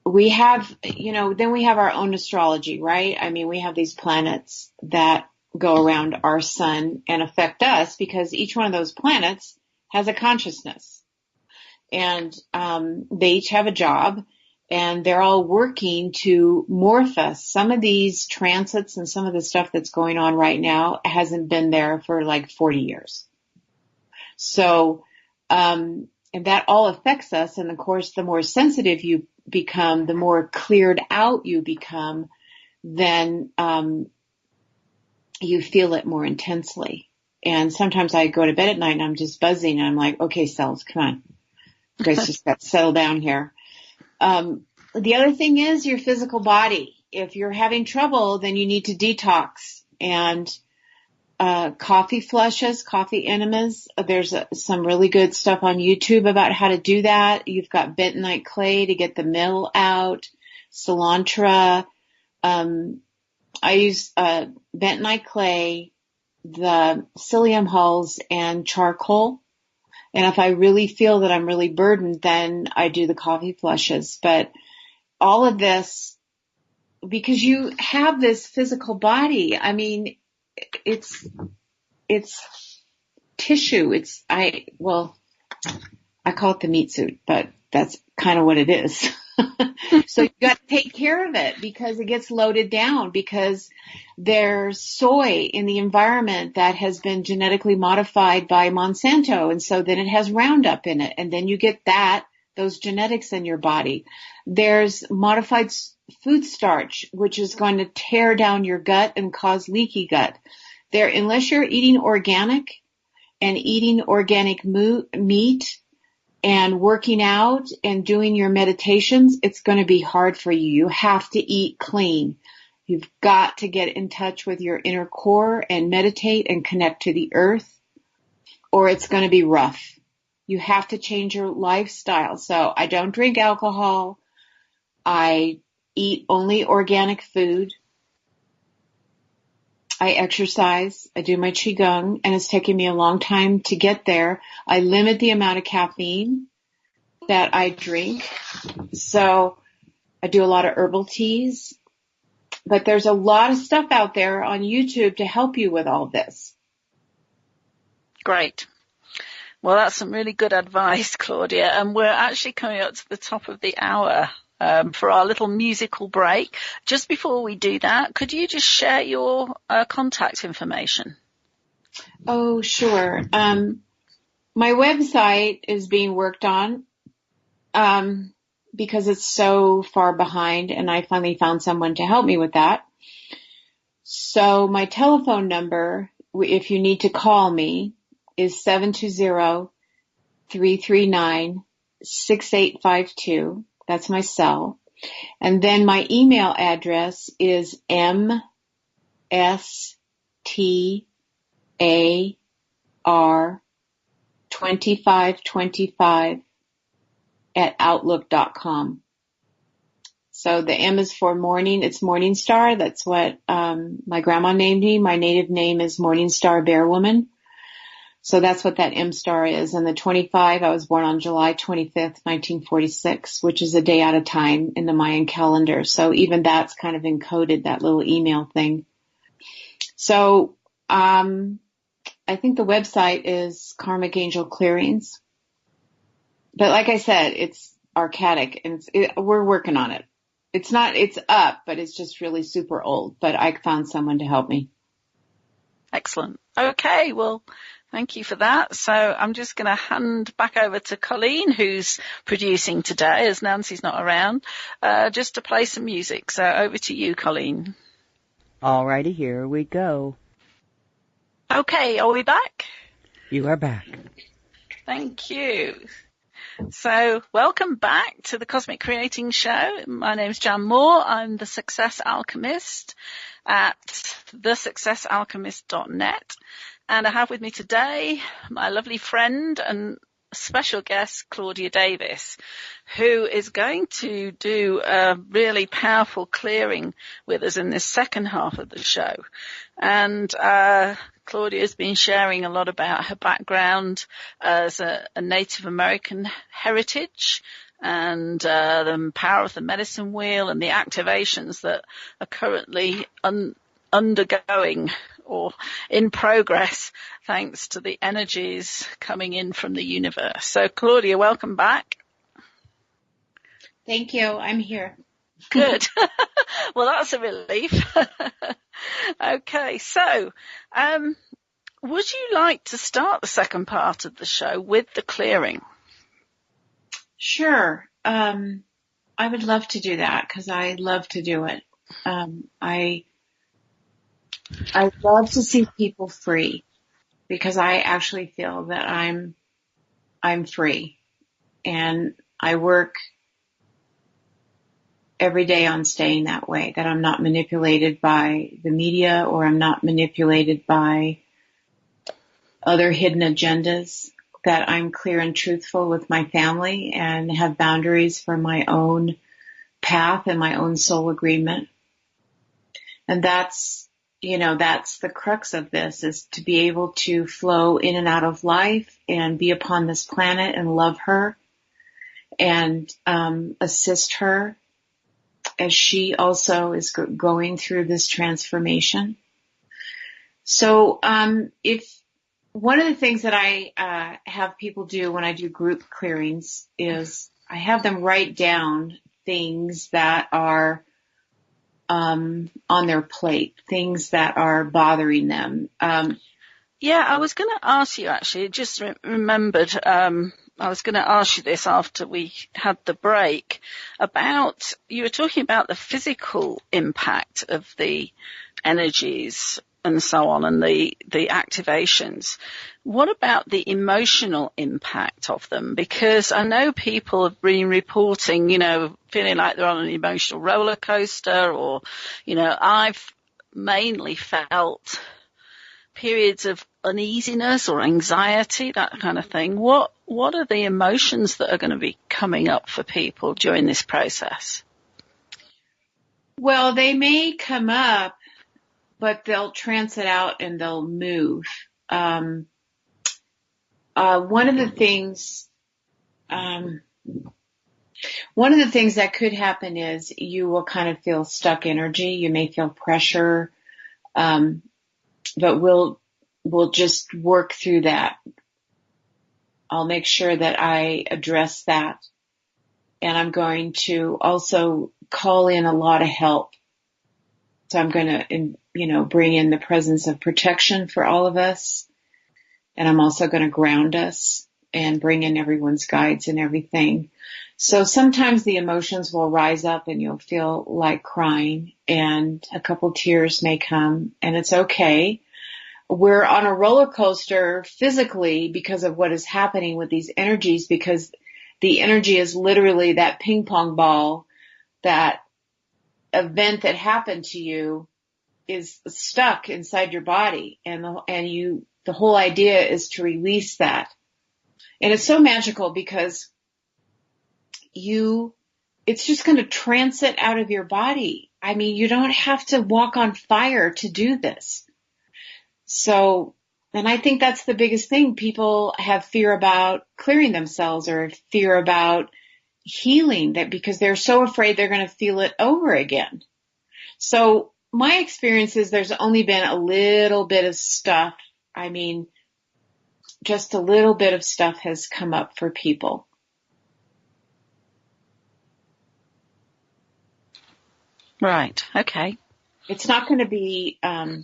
We have, then we have our own astrology, right? I mean, we have these planets that go around our sun and affect us because each one of those planets has a consciousness. And they each have a job, and they're all working to morph us. Some of these transits and some of the stuff that's going on right now hasn't been there for like 40 years. So, and that all affects us. And of course, the more sensitive you become, the more cleared out you become, then you feel it more intensely. And sometimes I go to bed at night and I'm just buzzing and I'm like, okay, cells, come on. You guys just got to settle down here. The other thing is your physical body. If you're having trouble, then you need to detox. And coffee flushes, coffee enemas. There's some really good stuff on YouTube about how to do that. You've got bentonite clay to get the mill out, cilantro. I use bentonite clay, the psyllium hulls, and charcoal. And if I really feel that I'm really burdened, then I do the coffee flushes. But all of this, because you have this physical body, I mean, it's tissue. I call it the meat suit, but that's kind of what it is. So you got to take care of it because it gets loaded down because there's soy in the environment that has been genetically modified by Monsanto. And so then it has Roundup in it. And then you get those genetics in your body. There's modified food starch, which is going to tear down your gut and cause leaky gut. Unless you're eating organic and eating organic meat and working out and doing your meditations, it's going to be hard for you. You have to eat clean. You've got to get in touch with your inner core and meditate and connect to the earth, or it's going to be rough. You have to change your lifestyle. So I don't drink alcohol. I eat only organic food. I exercise. I do my Qigong, and it's taken me a long time to get there. I limit the amount of caffeine that I drink. So I do a lot of herbal teas. But there's a lot of stuff out there on YouTube to help you with all this. Great. Well, that's some really good advice, Claudia. And we're actually coming up to the top of the hour for our little musical break. Just before we do that, could you just share your contact information? Oh, sure. My website is being worked on because it's so far behind, and I finally found someone to help me with that. So my telephone number, if you need to call me, is 720-339-6852. That's my cell. And then my email address is mstar2525@outlook.com. So the M is for morning. It's Morning Star. That's what my grandma named me. My native name is Morning Star Bear Woman. So that's what that M star is. And the 25, I was born on July 25th, 1946, which is a day out of time in the Mayan calendar. So even that's kind of encoded, that little email thing. So I think the website is Karmic Angel Clearings. But like I said, it's archaic, and we're working on it. It's up, but it's just really super old. But I found someone to help me. Excellent. Okay, well, thank you for that. So I'm just going to hand back over to Colleen, who's producing today, as Nancy's not around, just to play some music. So over to you, Colleen. All righty, here we go. Okay, are we back? You are back. Thank you. So welcome back to the Cosmic Creating Show. My name's Jan Moore. I'm the Success Alchemist at thesuccessalchemist.net. And I have with me today my lovely friend and special guest, Claudia Davis, who is going to do a really powerful clearing with us in this second half of the show. And Claudia's been sharing a lot about her background as a Native American heritage and the power of the medicine wheel and the activations that are currently undergoing or in progress thanks to the energies coming in from the universe. So, Claudia, welcome back. Thank you. I'm here. Good. Well, that's a relief. Okay, so would you like to start the second part of the show with the clearing? Sure. I would love to do that because I love to do it. I love to see people free because I actually feel that I'm free, and I work every day on staying that way, that I'm not manipulated by the media or I'm not manipulated by other hidden agendas, that I'm clear and truthful with my family and have boundaries for my own path and my own soul agreement. And that's the crux of this, is to be able to flow in and out of life and be upon this planet and love her and assist her as she also is going through this transformation. So if one of the things that I have people do when I do group clearings is I have them write down things that are on their plate, things that are bothering them. Yeah, I was going to ask you actually, just remembered, I was going to ask you this after we had the break about, you were talking about the physical impact of the energies and so on and the activations. What about the emotional impact of them? Because I know people have been reporting, feeling like they're on an emotional roller coaster, or, I've mainly felt periods of uneasiness or anxiety, that kind of thing. What are the emotions that are going to be coming up for people during this process? Well, they may come up, but they'll transit out and they'll move. One of the things that could happen is you will kind of feel stuck energy. You may feel pressure, but we'll just work through that. I'll make sure that I address that. And I'm going to also call in a lot of help. So I'm going to, bring in the presence of protection for all of us. And I'm also going to ground us and bring in everyone's guides and everything. So sometimes the emotions will rise up and you'll feel like crying, and a couple tears may come, and it's okay. We're on a roller coaster physically because of what is happening with these energies, because the energy is literally that ping pong ball. That event that happened to you is stuck inside your body, and the whole idea is to release that. And it's so magical because it's just going to transit out of your body. I mean, you don't have to walk on fire to do this. So, and I think that's the biggest thing. People have fear about clearing themselves or fear about healing, that because they're so afraid they're going to feel it over again. So my experience is there's only been a little bit of stuff. I mean, just a little bit of stuff has come up for people. Right. Okay. It's not going to be, I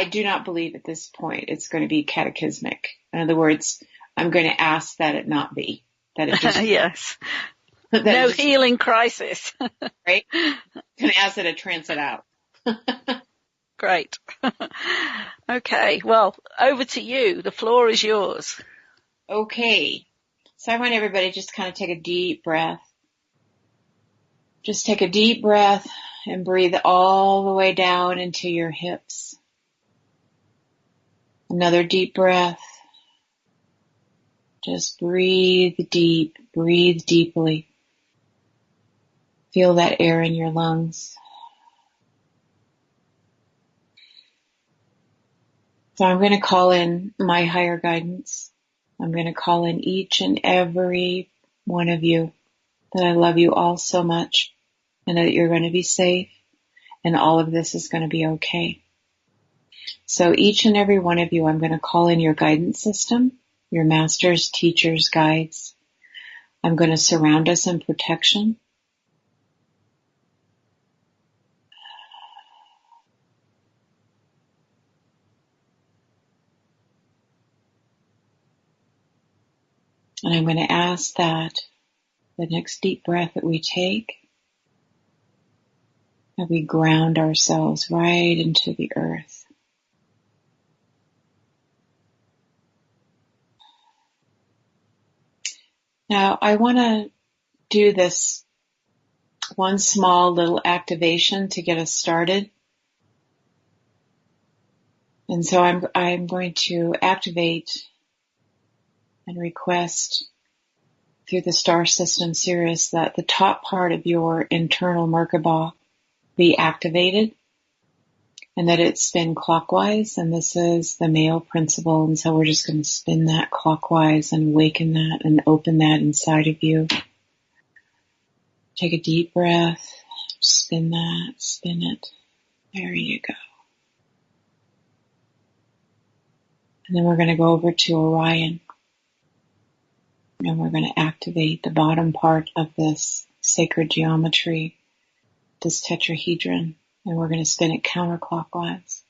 do not believe at this point it's going to be cataclysmic. In other words, I'm going to ask that it not be. That it just yes. No healing crisis. Right? I'm going to ask that it transit out. Great. Okay. Well, over to you. The floor is yours. Okay. So I want everybody to just kind of take a deep breath. Just take a deep breath and breathe all the way down into your hips. Another deep breath. Just breathe deep, breathe deeply. Feel that air in your lungs. So I'm going to call in my higher guidance. I'm going to call in each and every one of you, that I love you all so much, and that you're going to be safe, and all of this is going to be okay. So each and every one of you, I'm going to call in your guidance system, your masters, teachers, guides. I'm going to surround us in protection. And I'm going to ask that the next deep breath that we take, that we ground ourselves right into the earth. Now, I want to do this one small little activation to get us started. And so I'm going to activate and request through the star system Sirius that the top part of your internal Merkaba be activated, and that it spin clockwise. And this is the male principle. And so we're just going to spin that clockwise and awaken that and open that inside of you. Take a deep breath, spin that, spin it. There you go. And then we're going to go over to Orion. And we're going to activate the bottom part of this sacred geometry, this tetrahedron. And we're going to spin it counterclockwise.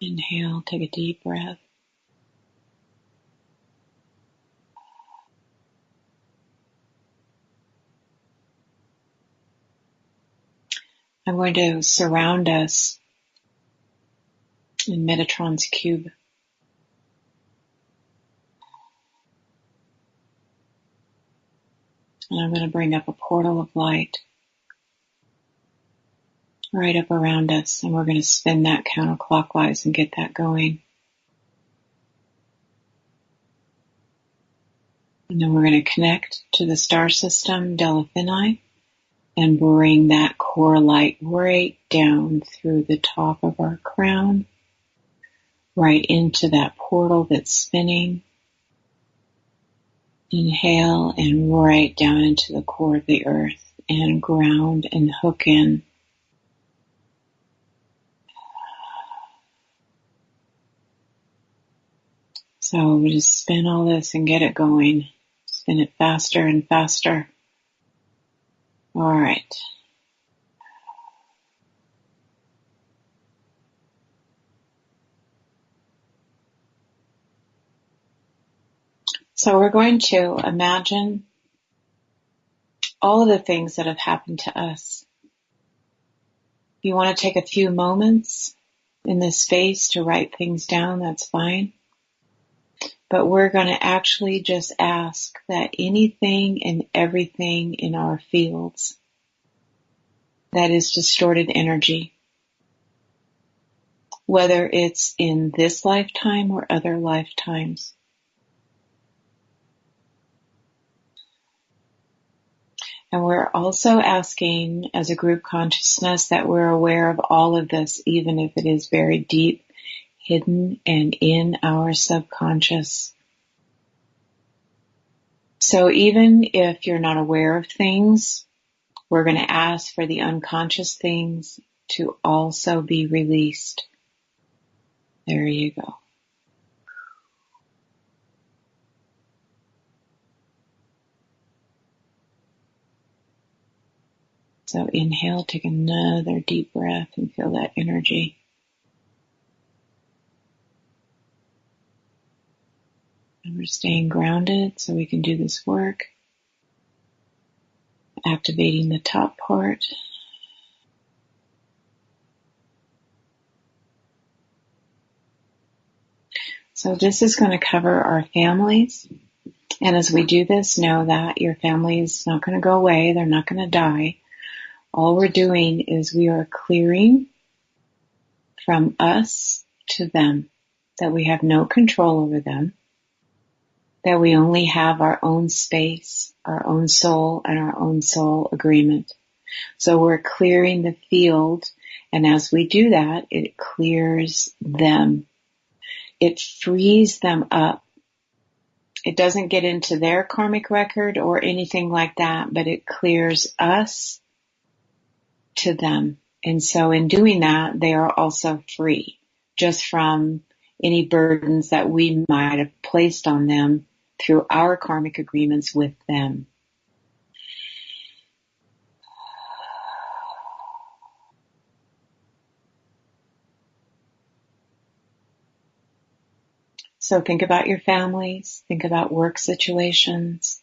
Inhale, take a deep breath. I'm going to surround us in Metatron's cube. And I'm going to bring up a portal of light right up around us. And we're going to spin that counterclockwise and get that going. And then we're going to connect to the star system, Delphini, and bring that core light right down through the top of our crown, right into that portal that's spinning. Inhale and right down into the core of the earth and ground and hook in. So we just spin all this and get it going. Spin it faster and faster. All right. So we're going to imagine all of the things that have happened to us. If you want to take a few moments in this space to write things down, that's fine. But we're going to actually just ask that anything and everything in our fields that is distorted energy, whether it's in this lifetime or other lifetimes, and we're also asking as a group consciousness that we're aware of all of this, even if it is very deep, hidden, and in our subconscious. So even if you're not aware of things, we're going to ask for the unconscious things to also be released. There you go. So inhale, take another deep breath and feel that energy. And we're staying grounded so we can do this work. Activating the top part. So this is going to cover our families. And as we do this, know that your family is not going to go away. They're not going to die. All we're doing is we are clearing from us to them, that we have no control over them. that we only have our own space, our own soul, and our own soul agreement. So we're clearing the field, and as we do that, it clears them. It frees them up. It doesn't get into their karmic record or anything like that, but it clears us to them. And so in doing that, they are also free just from any burdens that we might have placed on them through our karmic agreements with them. So think about your families, think about work situations,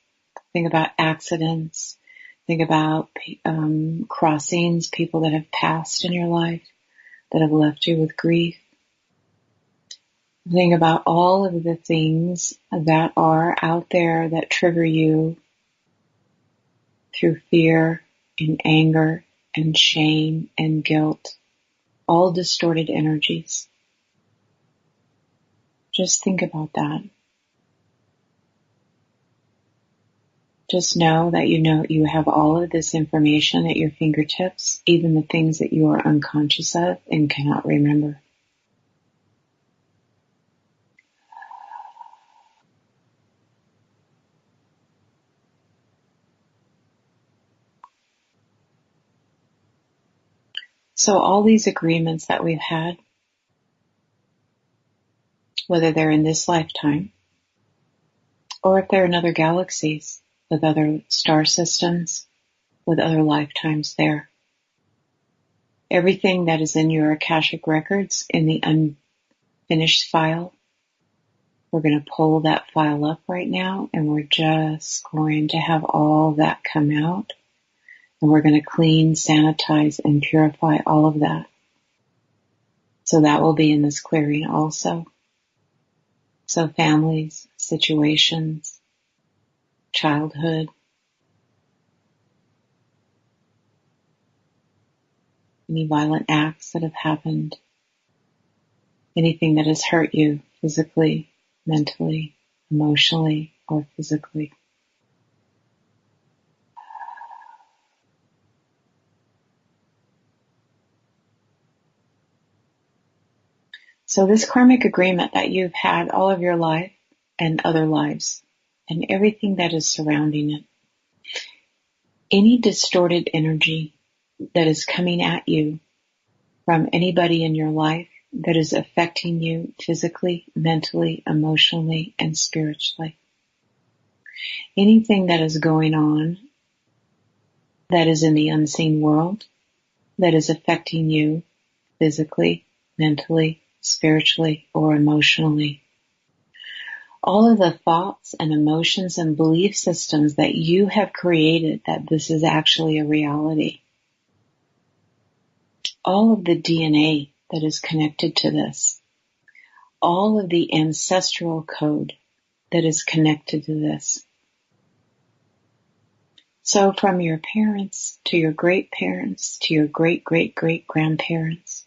think about accidents, think about crossings, people that have passed in your life, that have left you with grief. Think about all of the things that are out there that trigger you through fear and anger and shame and guilt, all distorted energies. Just think about that. Just know that you have all of this information at your fingertips, even the things that you are unconscious of and cannot remember. So all these agreements that we've had, whether they're in this lifetime or if they're in other galaxies with other star systems, with other lifetimes there. Everything that is in your Akashic records in the unfinished file, we're going to pull that file up right now and we're just going to have all that come out. And we're going to clean, sanitize, and purify all of that. So that will be in this clearing also. So families, situations, childhood, any violent acts that have happened, anything that has hurt you physically, mentally, emotionally, or physically. So this karmic agreement that you've had all of your life and other lives and everything that is surrounding it, any distorted energy that is coming at you from anybody in your life that is affecting you physically, mentally, emotionally, and spiritually. Anything that is going on that is in the unseen world that is affecting you physically, mentally, spiritually, or emotionally. All of the thoughts and emotions and belief systems that you have created that this is actually a reality. All of the DNA that is connected to this. All of the ancestral code that is connected to this. So from your parents to your great parents to your great great great grandparents,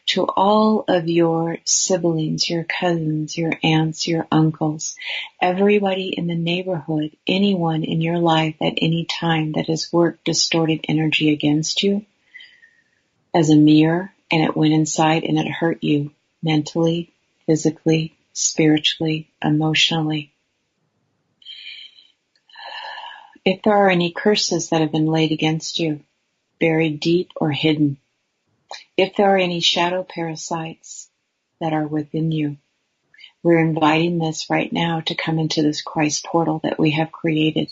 to all of your siblings, your cousins, your aunts, your uncles, everybody in the neighborhood, anyone in your life at any time that has worked distorted energy against you as a mirror, and it went inside and it hurt you mentally, physically, spiritually, emotionally. If there are any curses that have been laid against you, buried deep or hidden, if there are any shadow parasites that are within you, we're inviting this right now to come into this Christ portal that we have created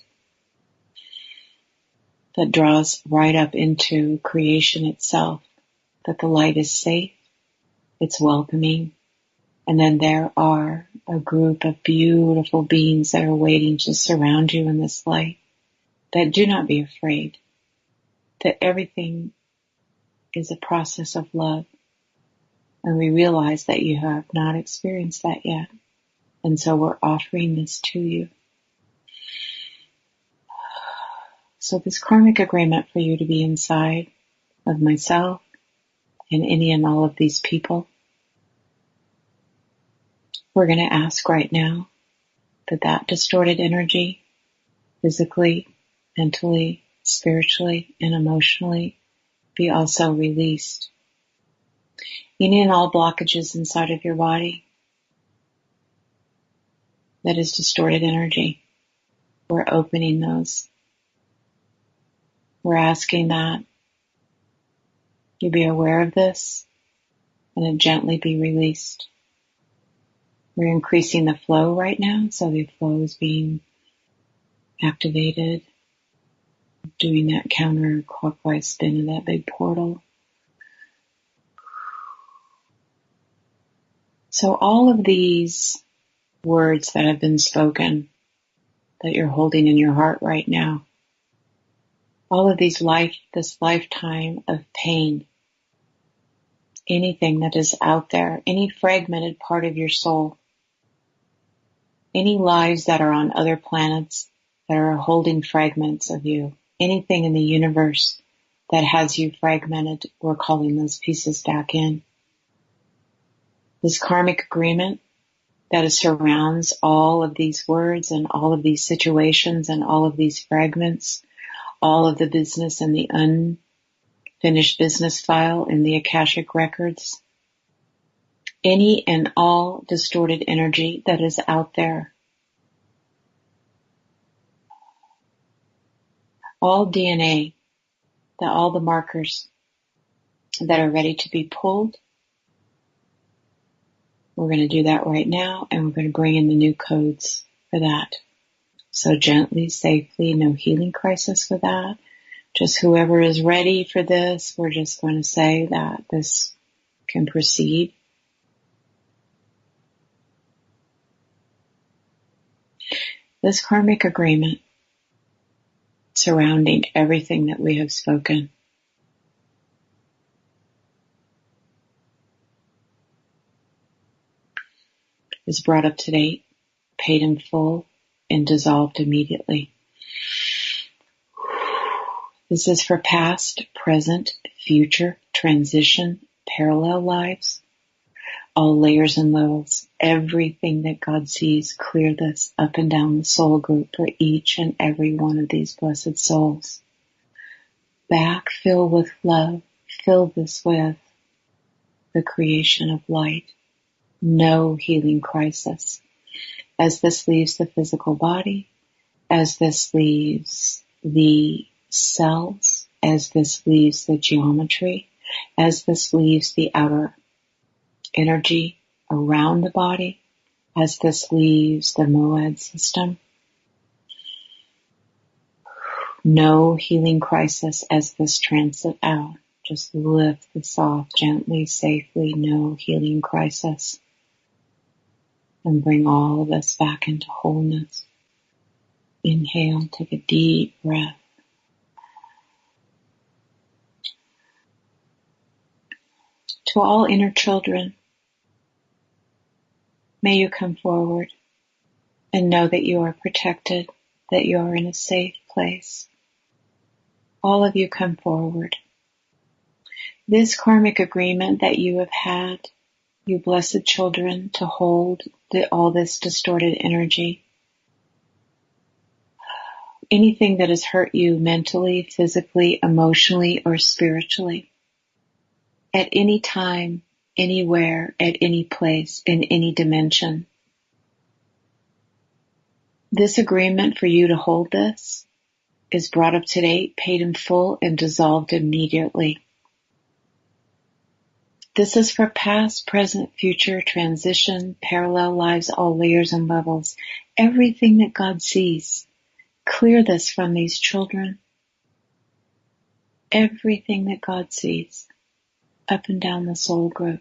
that draws right up into creation itself, that the light is safe, it's welcoming, and then there are a group of beautiful beings that are waiting to surround you in this light, that do not be afraid, that everything is a process of love. And we realize that you have not experienced that yet. And so we're offering this to you. So this karmic agreement for you to be inside of myself and any and all of these people, we're going to ask right now that distorted energy, physically, mentally, spiritually, and emotionally, be also released. Any and all blockages inside of your body that is distorted energy, we're opening those. We're asking that you be aware of this and it gently be released. We're increasing the flow right now, so the flow is being activated, doing that counterclockwise spin of that big portal. So all of these words that have been spoken, that you're holding in your heart right now, all of this lifetime of pain, anything that is out there, any fragmented part of your soul, any lives that are on other planets that are holding fragments of you, anything in the universe that has you fragmented, we're calling those pieces back in. This karmic agreement that surrounds all of these words and all of these situations and all of these fragments, all of the business and the unfinished business file in the Akashic records, any and all distorted energy that is out there, all DNA, all the markers that are ready to be pulled. We're going to do that right now, and we're going to bring in the new codes for that. So gently, safely, no healing crisis for that. Just whoever is ready for this, we're just going to say that this can proceed. This karmic agreement surrounding everything that we have spoken is brought up to date, paid in full, and dissolved immediately. This is for past, present, future, transition, parallel lives, all layers and levels, everything that God sees. Clear this up and down the soul group for each and every one of these blessed souls. Fill with love. Fill this with the creation of light. No healing crisis. As this leaves the physical body, as this leaves the cells, as this leaves the geometry, as this leaves the outer energy around the body, as this leaves the moed system. No healing crisis as this transit out. Just lift this off gently, safely. No healing crisis. And bring all of us back into wholeness. Inhale, take a deep breath. To all inner children, may you come forward and know that you are protected, that you are in a safe place. All of you come forward. This karmic agreement that you have had, you blessed children, to hold all this distorted energy. Anything that has hurt you mentally, physically, emotionally, or spiritually, at any time, anywhere, at any place, in any dimension. This agreement for you to hold this is brought up to date, paid in full, and dissolved immediately. This is for past, present, future, transition, parallel lives, all layers and levels. Everything that God sees. Clear this from these children. Everything that God sees. Up and down the soul group.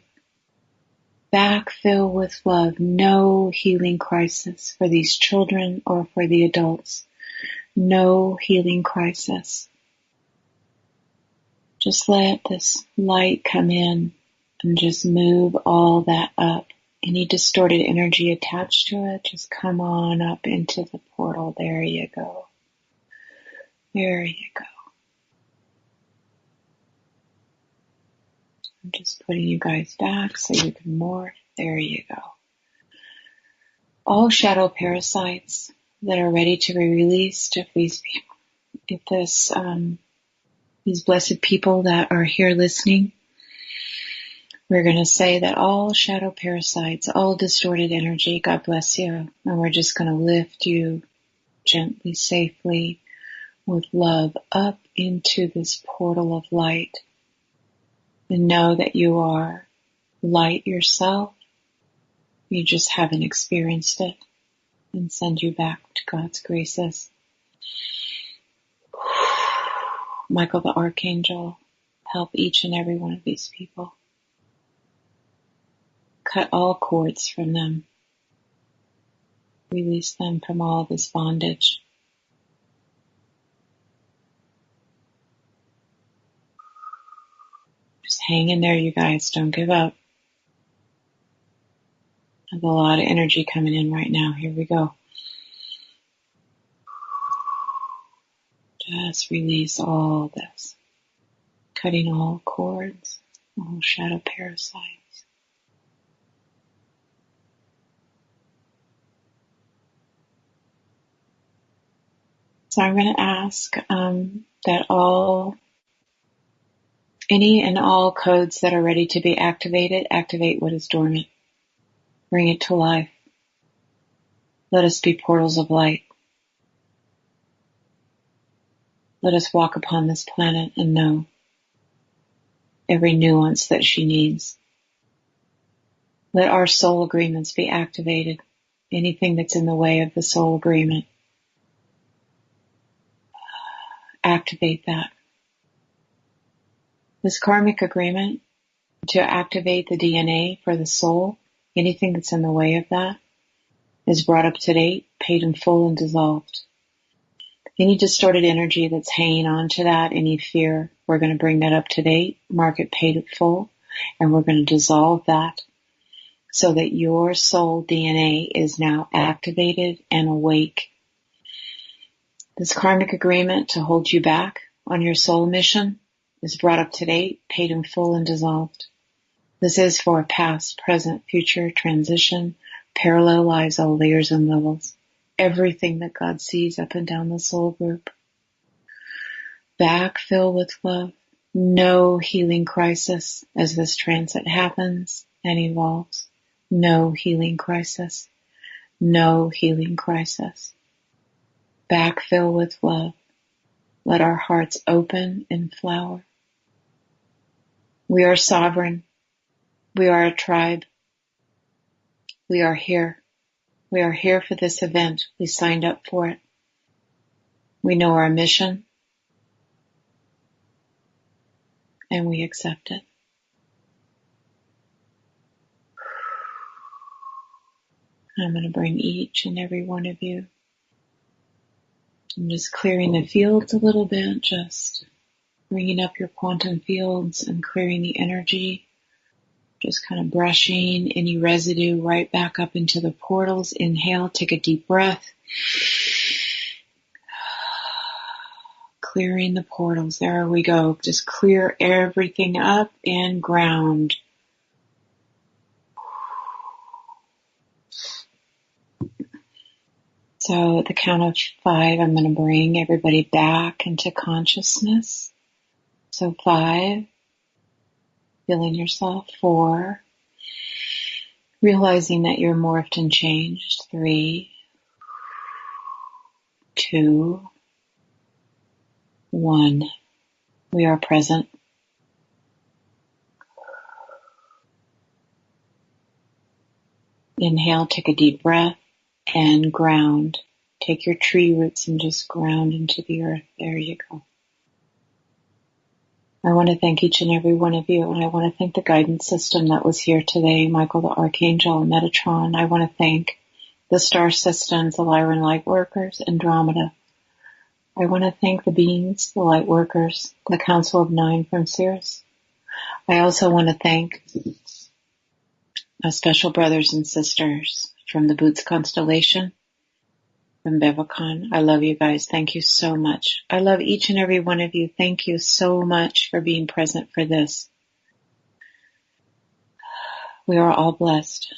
Fill with love. No healing crisis for these children or for the adults. No healing crisis. Just let this light come in and just move all that up. Any distorted energy attached to it, just come on up into the portal. There you go. There you go. I'm just putting you guys back so you can morph. There you go. all shadow parasites that are ready to be released. These blessed people that are here listening, we're going to say that all shadow parasites, all distorted energy, God bless you. And we're just going to lift you gently, safely, with love up into this portal of light. And know that you are light yourself. You just haven't experienced it. And send you back to God's graces. Michael the Archangel, help each and every one of these people. Cut all cords from them. Release them from all this bondage. Just hang in there, you guys. Don't give up. I have a lot of energy coming in right now. Here we go. Just release all this. Cutting all cords, all shadow parasites. So I'm going to ask that any and all codes that are ready to be activated, activate what is dormant. Bring it to life. Let us be portals of light. Let us walk upon this planet and know every nuance that she needs. Let our soul agreements be activated. Anything that's in the way of the soul agreement, activate that. This karmic agreement to activate the DNA for the soul, anything that's in the way of that, is brought up to date, paid in full, and dissolved. Any distorted energy that's hanging on to that, any fear, we're going to bring that up to date, mark it paid in full, and we're going to dissolve that so that your soul DNA is now activated and awake. This karmic agreement to hold you back on your soul mission is brought up to date, paid in full, and dissolved. This is for past, present, future, transition, parallel lives, all layers and levels. Everything that God sees up and down the soul group. Backfill with love. No healing crisis as this transit happens and evolves. No healing crisis. No healing crisis. Backfill with love. Let our hearts open and flower. We are sovereign. We are a tribe. We are here. We are here for this event. We signed up for it. We know our mission. And we accept it. I'm going to bring each and every one of you. I'm just clearing the fields a little bit, just bringing up your quantum fields and clearing the energy. Just kind of brushing any residue right back up into the portals. Inhale, take a deep breath. Clearing the portals. There we go. Just clear everything up and ground. So at the count of 5, I'm going to bring everybody back into consciousness. So 5. Feeling yourself. 4, realizing that you're morphed and changed. 3, 2, 1. We are present. Inhale, take a deep breath and ground. Take your tree roots and just ground into the earth. There you go. I want to thank each and every one of you, and I want to thank the guidance system that was here today, Michael the Archangel, Metatron. I want to thank the star systems, the Lyran light workers, Andromeda. I want to thank the beings, the light workers, the Council of 9 from Sirius. I also want to thank my special brothers and sisters from the Boots constellation, from Bevacon. I love you guys. Thank you so much. I love each and every one of you. Thank you so much for being present for this. We are all blessed.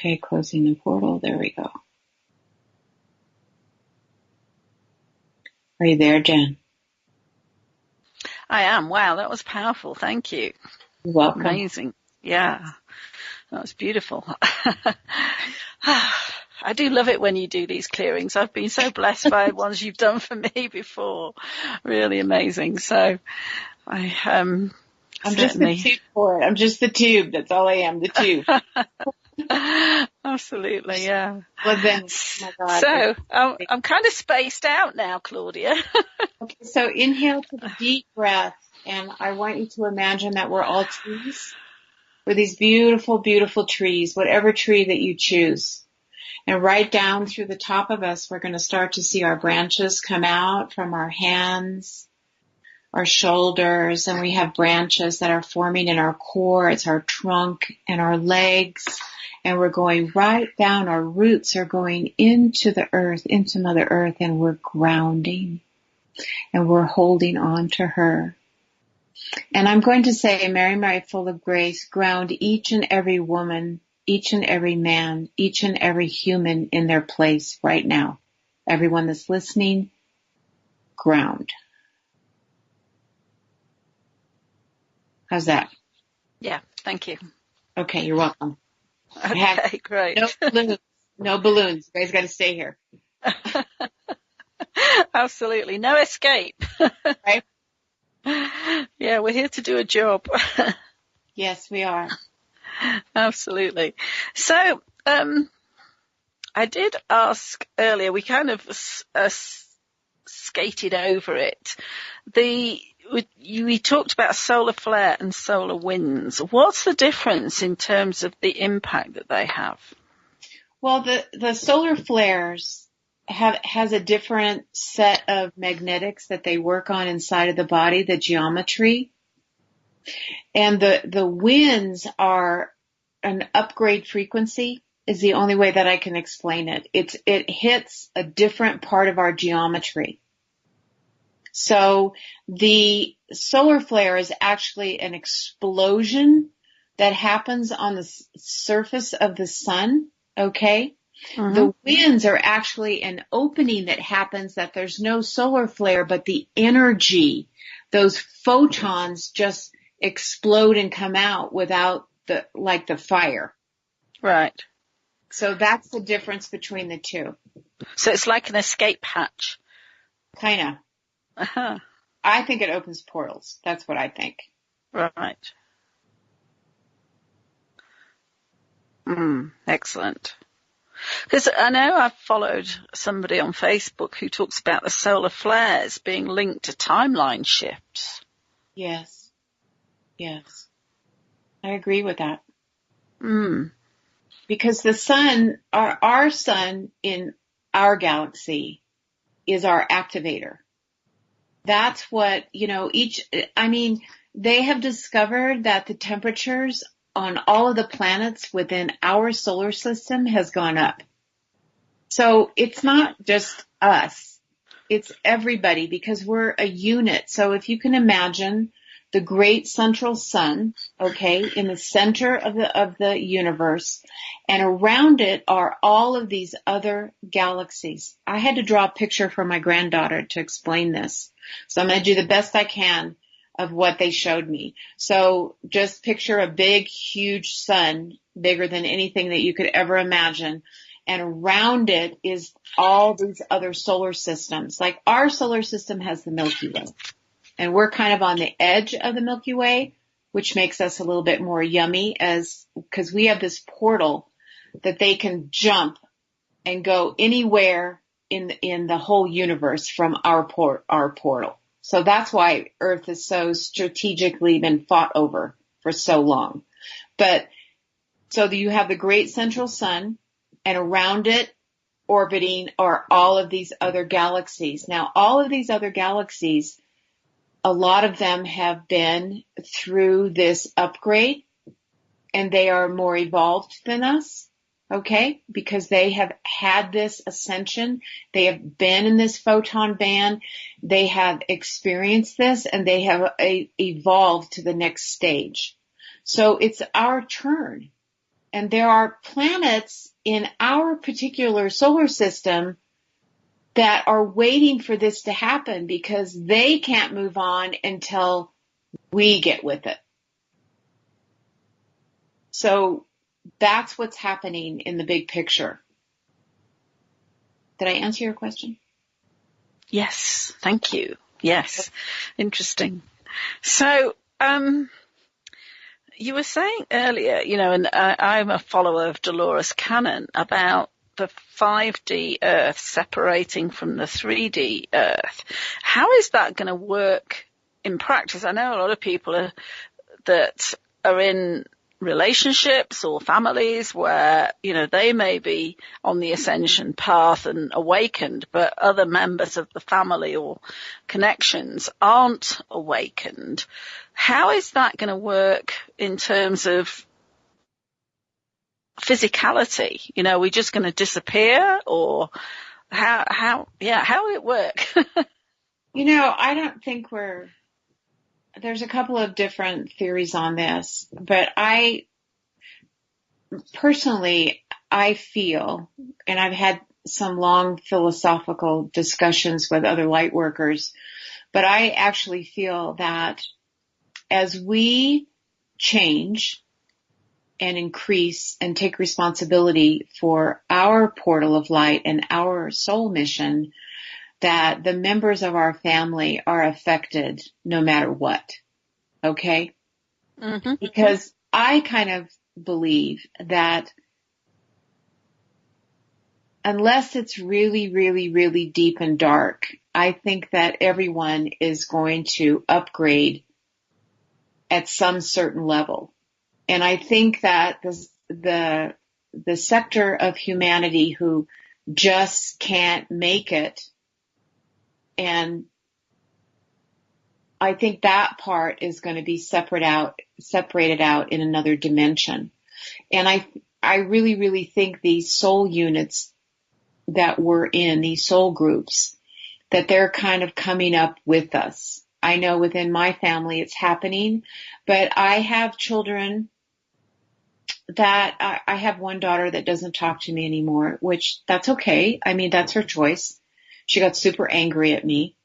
Okay, closing the portal. There we go. Are you there, Jen? I am. Wow, that was powerful. Thank you. You're welcome. Amazing. Yeah, that was beautiful. I do love it when you do these clearings. I've been so blessed by ones you've done for me before. Really amazing. So I'm just the tube for it. I'm just the tube. That's all I am, the tube. Absolutely, yeah. Well then, oh my God. So I'm kind of spaced out now, Claudia. Okay, so inhale to the deep breath, and I want you to imagine that we're all trees. We're these beautiful, beautiful trees, whatever tree that you choose. And right down through the top of us, we're going to start to see our branches come out from our hands, our shoulders, and we have branches that are forming in our core. It's our trunk and our legs. And we're going right down. Our roots are going into the earth, into Mother Earth, and we're grounding. And we're holding on to her. And I'm going to say, Mary, Mary, full of grace, ground each and every woman, each and every man, each and every human in their place right now. Everyone that's listening, ground. How's that? Yeah, thank you. Okay, you're welcome. Okay, great. No balloons. You guys got to stay here. Absolutely. No escape. Right? Yeah, we're here to do a job. Yes, we are. Absolutely. So, I did ask earlier, we kind of skated over it. We talked about solar flare and solar winds. What's the difference in terms of the impact that they have? Well, the solar flares has a different set of magnetics that they work on inside of the body, the geometry. And the winds are an upgrade frequency is the only way that I can explain it. It hits a different part of our geometry. So the solar flare is actually an explosion that happens on the surface of the sun, okay? Mm-hmm. The winds are actually an opening that happens that there's no solar flare, but the energy, those photons just explode and come out without the fire. Right. So that's the difference between the two. So it's like an escape hatch. Kinda. Uh-huh. I think it opens portals. That's what I think. Right. Excellent. Because I know I've followed somebody on Facebook who talks about the solar flares being linked to timeline shifts. Yes. Yes. I agree with that. Because the sun, our sun in our galaxy is our activator. That's what, they have discovered that the temperatures on all of the planets within our solar system has gone up. So it's not just us. It's everybody because we're a unit. So if you can imagine the great central sun, okay, in the center of the universe, and around it are all of these other galaxies. I had to draw a picture for my granddaughter to explain this. So I'm going to do the best I can of what they showed me. So just picture a big, huge sun, bigger than anything that you could ever imagine. And around it is all these other solar systems. Like our solar system has the Milky Way. And we're kind of on the edge of the Milky Way, which makes us a little bit more yummy because we have this portal that they can jump and go anywhere in the whole universe from our portal. So that's why Earth is so strategically been fought over for so long. But so you have the great central sun, and around it orbiting are all of these other galaxies. Now, all of these other galaxies, a lot of them have been through this upgrade, and they are more evolved than us, okay? Because they have had this ascension. They have been in this photon band. They have experienced this, and they have evolved to the next stage. So it's our turn. And there are planets in our particular solar system that are waiting for this to happen because they can't move on until we get with it. So that's what's happening in the big picture. Did I answer your question? Yes, thank you. Yes, interesting. So, you were saying earlier, and I'm a follower of Dolores Cannon about the 5D Earth separating from the 3D Earth. How is that going to work in practice? I know a lot of people that are in relationships or families where, they may be on the ascension path and awakened, but other members of the family or connections aren't awakened. How is that going to work in terms of physicality? We're just going to disappear, or how will it work? I don't think there's a couple of different theories on this, but I feel, and I've had some long philosophical discussions with other light workers, but I actually feel that as we change and increase and take responsibility for our portal of light and our soul mission, that the members of our family are affected no matter what. Okay? Mm-hmm. Because I kind of believe that unless it's really, really, really deep and dark, I think that everyone is going to upgrade at some certain level. And I think that the sector of humanity who just can't make it, and I think that part is going to be separated out in another dimension. And I really, really think these soul units that we're in, these soul groups, that they're kind of coming up with us. I know within my family it's happening, but I have children that I have one daughter that doesn't talk to me anymore, which that's okay. I mean, that's her choice. She got super angry at me.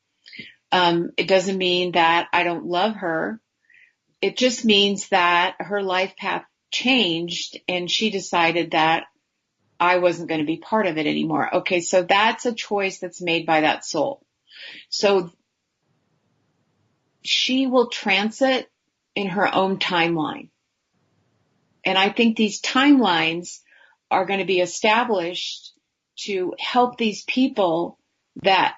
It doesn't mean that I don't love her. It just means that her life path changed and she decided that I wasn't going to be part of it anymore. Okay, so that's a choice that's made by that soul. So she will transit in her own timeline. And I think these timelines are going to be established to help these people that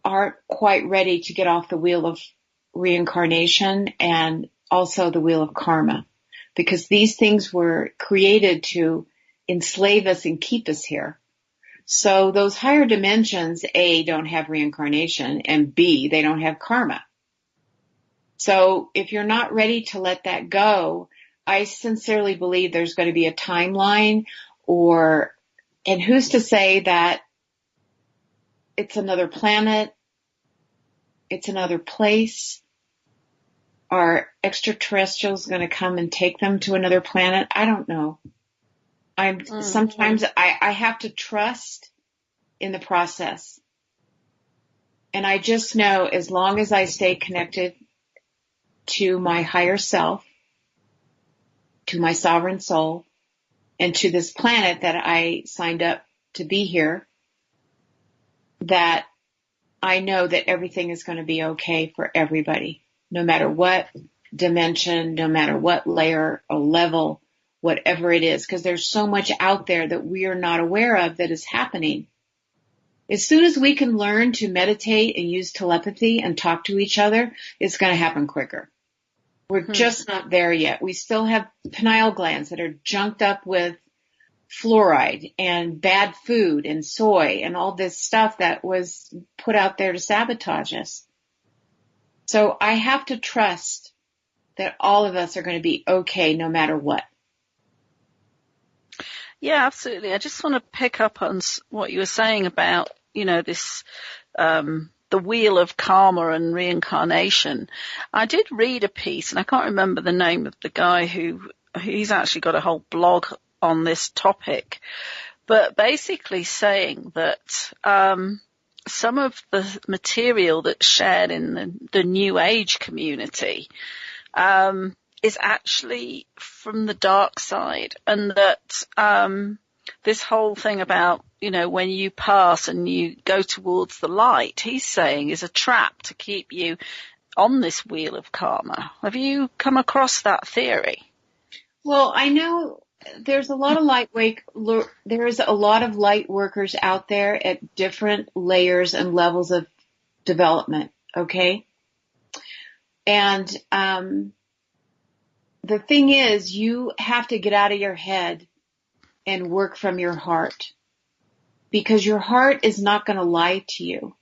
aren't quite ready to get off the wheel of reincarnation and also the wheel of karma. Because these things were created to enslave us and keep us here. So those higher dimensions, A, don't have reincarnation, and B, they don't have karma. So if you're not ready to let that go, I sincerely believe there's going to be a timeline, and who's to say that it's another planet, it's another place. Are extraterrestrials going to come and take them to another planet? I don't know. Sometimes I have to trust in the process. And I just know as long as I stay connected to my higher self, to my sovereign soul, and to this planet that I signed up to be here, that I know that everything is going to be okay for everybody, no matter what dimension, no matter what layer or level, whatever it is, because there's so much out there that we are not aware of that is happening. As soon as we can learn to meditate and use telepathy and talk to each other, it's going to happen quicker. We're just not there yet. We still have pineal glands that are junked up with fluoride and bad food and soy and all this stuff that was put out there to sabotage us. So I have to trust that all of us are going to be okay no matter what. Yeah, absolutely. I just want to pick up on what you were saying about, this, the wheel of karma and reincarnation. I did read a piece, and I can't remember the name of the guy he's actually got a whole blog on this topic, but basically saying that some of the material that's shared in the New Age community is actually from the dark side, and that this whole thing about, when you pass and you go towards the light, he's saying is a trap to keep you on this wheel of karma. Have you come across that theory? Well, I know there's a lot of there's a lot of light workers out there at different layers and levels of development. Okay. And, the thing is, you have to get out of your head and work from your heart, because your heart is not going to lie to you.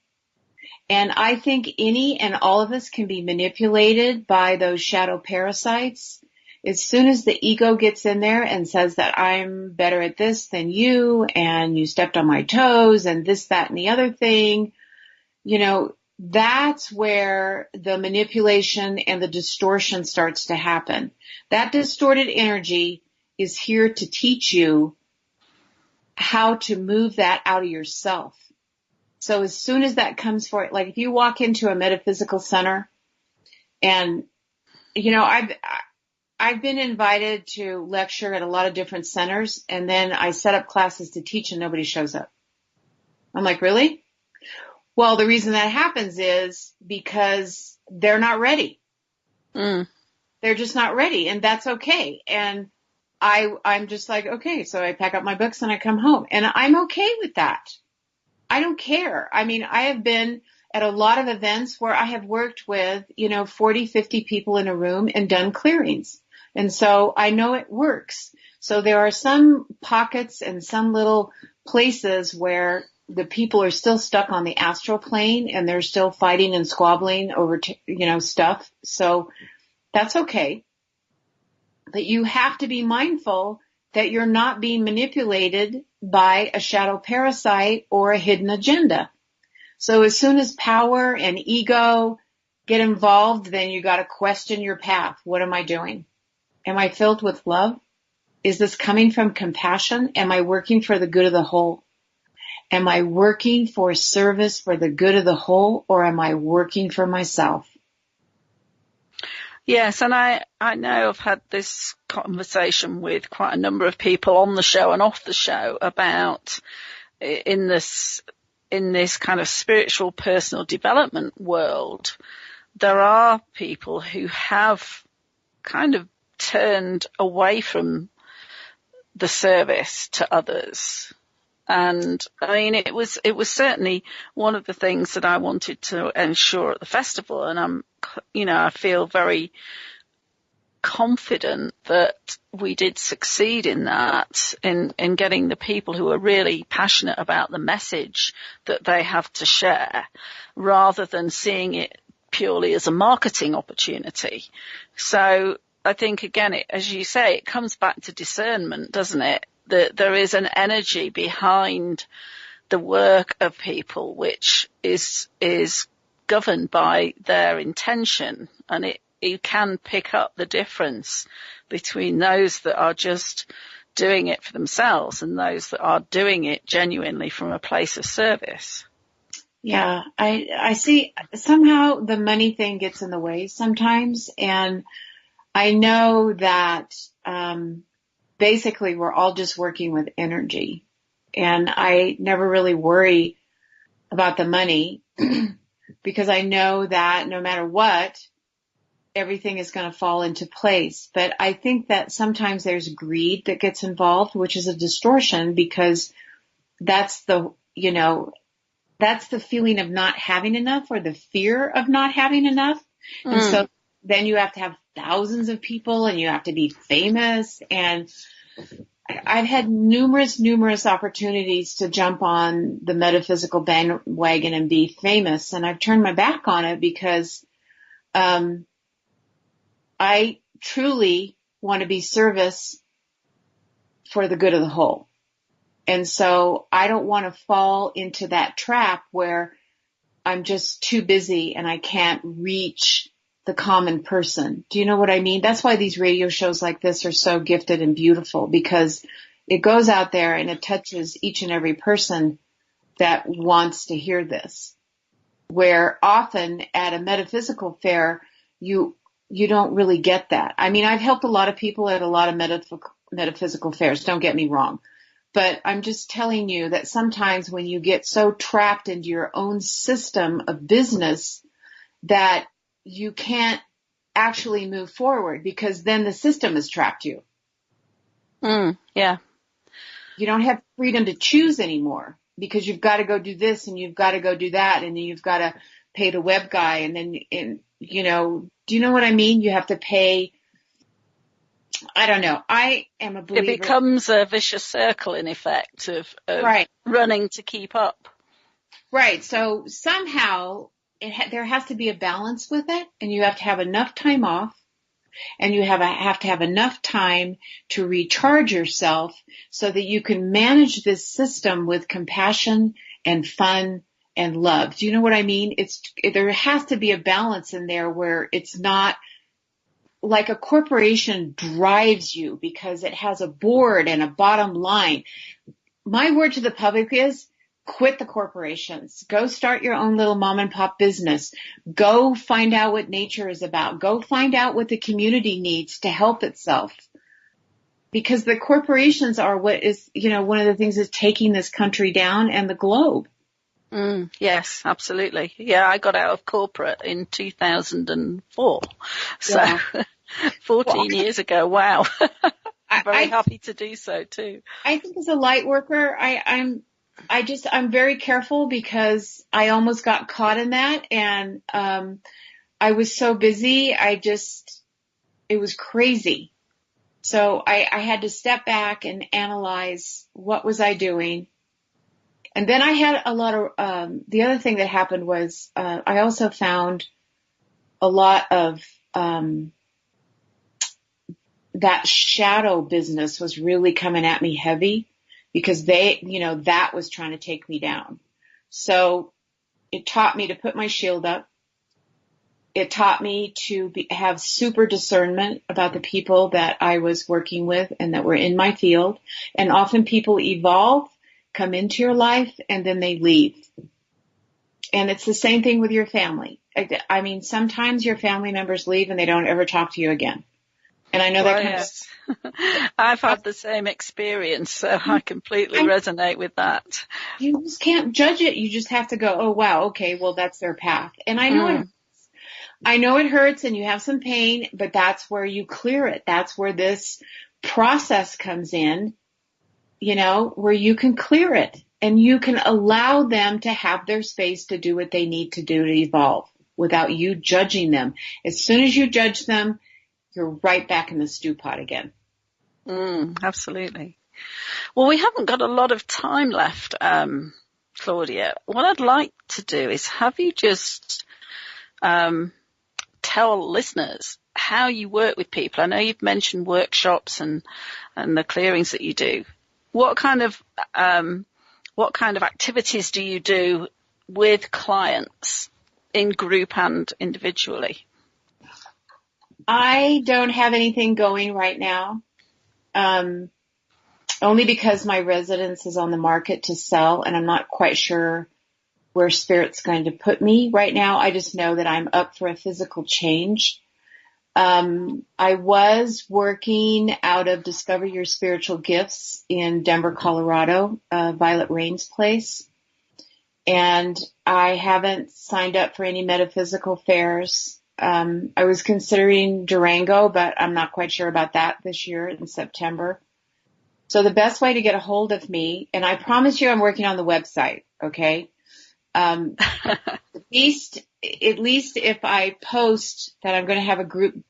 And I think any and all of us can be manipulated by those shadow parasites. As soon as the ego gets in there and says that I'm better at this than you, and you stepped on my toes and this, that, and the other thing, that's where the manipulation and the distortion starts to happen. That distorted energy is here to teach you how to move that out of yourself. So as soon as that comes for it, like if you walk into a metaphysical center, and, I've been invited to lecture at a lot of different centers, and then I set up classes to teach and nobody shows up. I'm like, really? Well, the reason that happens is because they're not ready. They're just not ready, and that's okay. And I'm just like, okay, so I pack up my books and I come home, and I'm okay with that. I don't care. I mean, I have been at a lot of events where I have worked with, 40, 50 people in a room and done clearings. And so I know it works. So there are some pockets and some little places where the people are still stuck on the astral plane and they're still fighting and squabbling over, stuff. So that's okay. But you have to be mindful that you're not being manipulated by a shadow parasite or a hidden agenda. So as soon as power and ego get involved, then you got to question your path. What am I doing? Am I filled with love? Is this coming from compassion? Am I working for the good of the whole? Am I working for service for the good of the whole, or am I working for myself? Yes, and I know I've had this conversation with quite a number of people on the show and off the show about in this kind of spiritual personal development world, there are people who have kind of turned away from the service to others. And I mean, it was certainly one of the things that I wanted to ensure at the festival. And I feel very confident that we did succeed in that, in getting the people who are really passionate about the message that they have to share, rather than seeing it purely as a marketing opportunity. So I think, again, as you say, it comes back to discernment, doesn't it? That there is an energy behind the work of people which is governed by their intention, and you can pick up the difference between those that are just doing it for themselves and those that are doing it genuinely from a place of service. Yeah, I see somehow the money thing gets in the way sometimes, and I know that basically we're all just working with energy, and I never really worry about the money because I know that no matter what, everything is going to fall into place. But I think that sometimes there's greed that gets involved, which is a distortion, because that's the feeling of not having enough, or the fear of not having enough. And so then you have to have thousands of people and you have to be famous. And I've had numerous opportunities to jump on the metaphysical bandwagon and be famous. And I've turned my back on it because, I truly want to be service for the good of the whole. And so I don't want to fall into that trap where I'm just too busy and I can't reach the common person. Do you know what I mean? That's why these radio shows like this are so gifted and beautiful, because it goes out there and it touches each and every person that wants to hear this. Where often at a metaphysical fair, you don't really get that. I mean, I've helped a lot of people at a lot of metaphysical fairs, don't get me wrong. But I'm just telling you that sometimes when you get so trapped into your own system of business that you can't actually move forward because then the system has trapped you. Yeah. You don't have freedom to choose anymore because you've got to go do this and you've got to go do that and then you've got to pay the web guy and then, you know, do you know what I mean? You have to pay. I don't know. I am a believer. It becomes a vicious circle in effect of right. running to keep up. Right. So somehow there has to be a balance with it and you have to have enough time off. And you have to have enough time to recharge yourself so that you can manage this system with compassion and fun and love. Do you know what I mean? There has to be a balance in there where it's not like a corporation drives you because it has a board and a bottom line. My word to the public is quit the corporations. Go start your own little mom and pop business. Go find out what nature is about. Go find out what the community needs to help itself. Because the corporations are what is, you know, one of the things that's taking this country down and the globe. Yes, absolutely. Yeah, I got out of corporate in 2004. So Yeah. 14 years ago. Wow. I'm very happy to do so too. I think as a light worker, I'm very careful because I almost got caught in that and, I was so busy. It was crazy. So I had to step back and analyze what was I doing. And then I had a lot of, the other thing that happened was, I also found a lot of, that shadow business was really coming at me heavy because that was trying to take me down. So it taught me to put my shield up. It taught me to have super discernment about the people that I was working with and that were in my field. And often people evolve, come into your life, and then they leave. And it's the same thing with your family. I mean, sometimes your family members leave and they don't ever talk to you again. And I know that yes. I've had the same experience, so I completely resonate with that. You just can't judge it. You just have to go, oh, wow, okay, well, that's their path. And I know it hurts. I know it hurts and you have some pain, but that's where you clear it. That's where this process comes in, you know, where you can clear it and you can allow them to have their space to do what they need to do to evolve without you judging them. As soon as you judge them, you're right back in the stew pot again. Absolutely. Well, we haven't got a lot of time left, Claudia. What I'd like to do is have you just tell listeners how you work with people. I know you've mentioned workshops and the clearings that you do. What kind of activities do you do with clients in group and individually? I don't have anything going right now, only because my residence is on the market to sell, and I'm not quite sure where Spirit's going to put me right now. I just know that I'm up for a physical change. I was working out of Discover Your Spiritual Gifts in Denver, Colorado, Violet Rain's place, and I haven't signed up for any metaphysical fairs. I was considering Durango, but I'm not quite sure about that this year in September. So the best way to get a hold of me, and I promise you I'm working on the website, okay? At least if I post that I'm going to have a group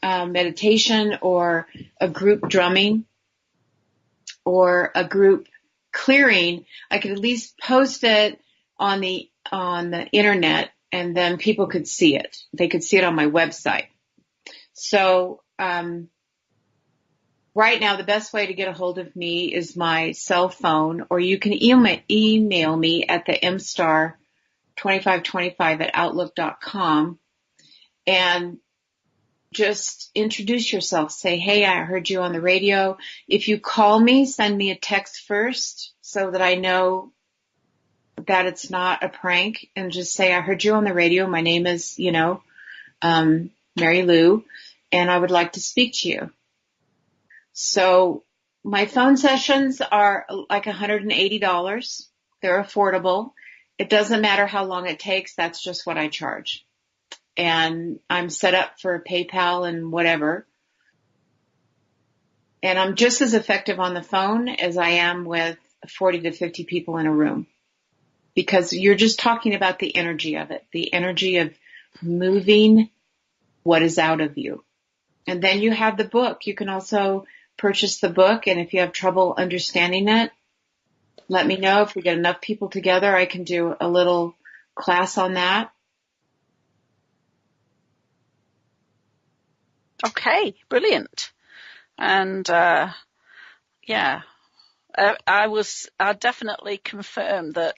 meditation or a group drumming or a group clearing, I could at least post it on the internet. And then people could see it. They could see it on my website. So right now, the best way to get a hold of me is my cell phone, or you can email me at the Msta 2525 @outlook.com. And just introduce yourself. Say, hey, I heard you on the radio. If you call me, send me a text first so that I know that it's not a prank, and just say, I heard you on the radio. My name is, Mary Lou, and I would like to speak to you. So my phone sessions are like $180. They're affordable. It doesn't matter how long it takes. That's just what I charge. And I'm set up for PayPal and whatever. And I'm just as effective on the phone as I am with 40 to 50 people in a room, because you're just talking about the energy of it, the energy of moving what is out of you. And then you have the book. You can also purchase the book. And if you have trouble understanding it, let me know. If we get enough people together, I can do a little class on that. Okay, brilliant. And I definitely confirm that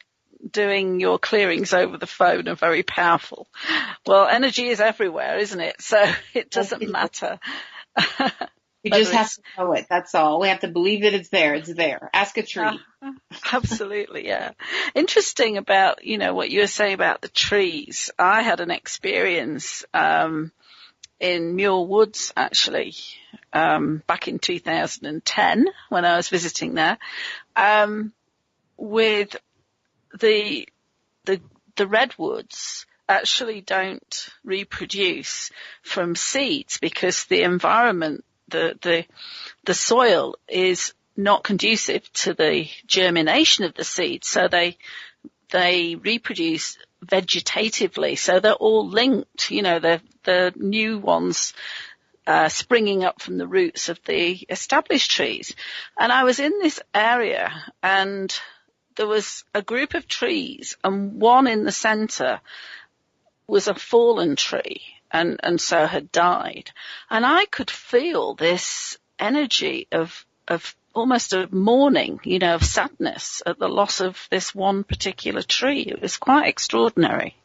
doing your clearings over the phone are very powerful. Well, energy is everywhere, isn't it? So it doesn't matter. You just have to know it. That's all. We have to believe that it's there. It's there. Ask a tree. Absolutely, yeah. Interesting about, what you were saying about the trees. I had an experience in Muir Woods, actually, back in 2010 when I was visiting there, with the redwoods actually don't reproduce from seeds because the environment, the soil is not conducive to the germination of the seeds. So they reproduce vegetatively. So they're all linked, the new ones springing up from the roots of the established trees. And I was in this area and there was a group of trees, and one in the center was a fallen tree and so had died. And I could feel this energy of almost a mourning, of sadness at the loss of this one particular tree. It was quite extraordinary.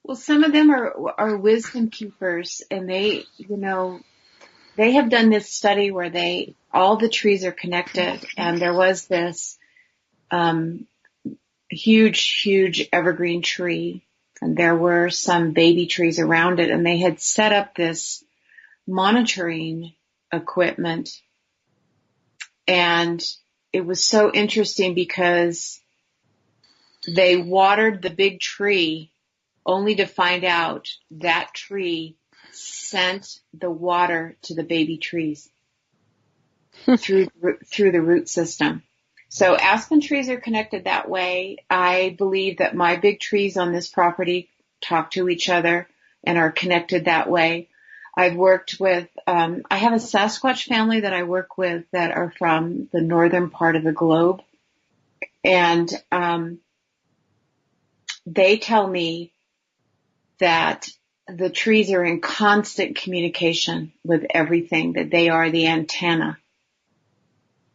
Well, some of them are wisdom keepers, and they have done this study where all the trees are connected, and there was this huge evergreen tree, and there were some baby trees around it, and they had set up this monitoring equipment. And it was so interesting because they watered the big tree only to find out that tree sent the water to the baby trees through the root system. So aspen trees are connected that way. I believe that my big trees on this property talk to each other and are connected that way. I've worked with, I have a Sasquatch family that I work with that are from the northern part of the globe. And they tell me that the trees are in constant communication with everything, that they are the antenna.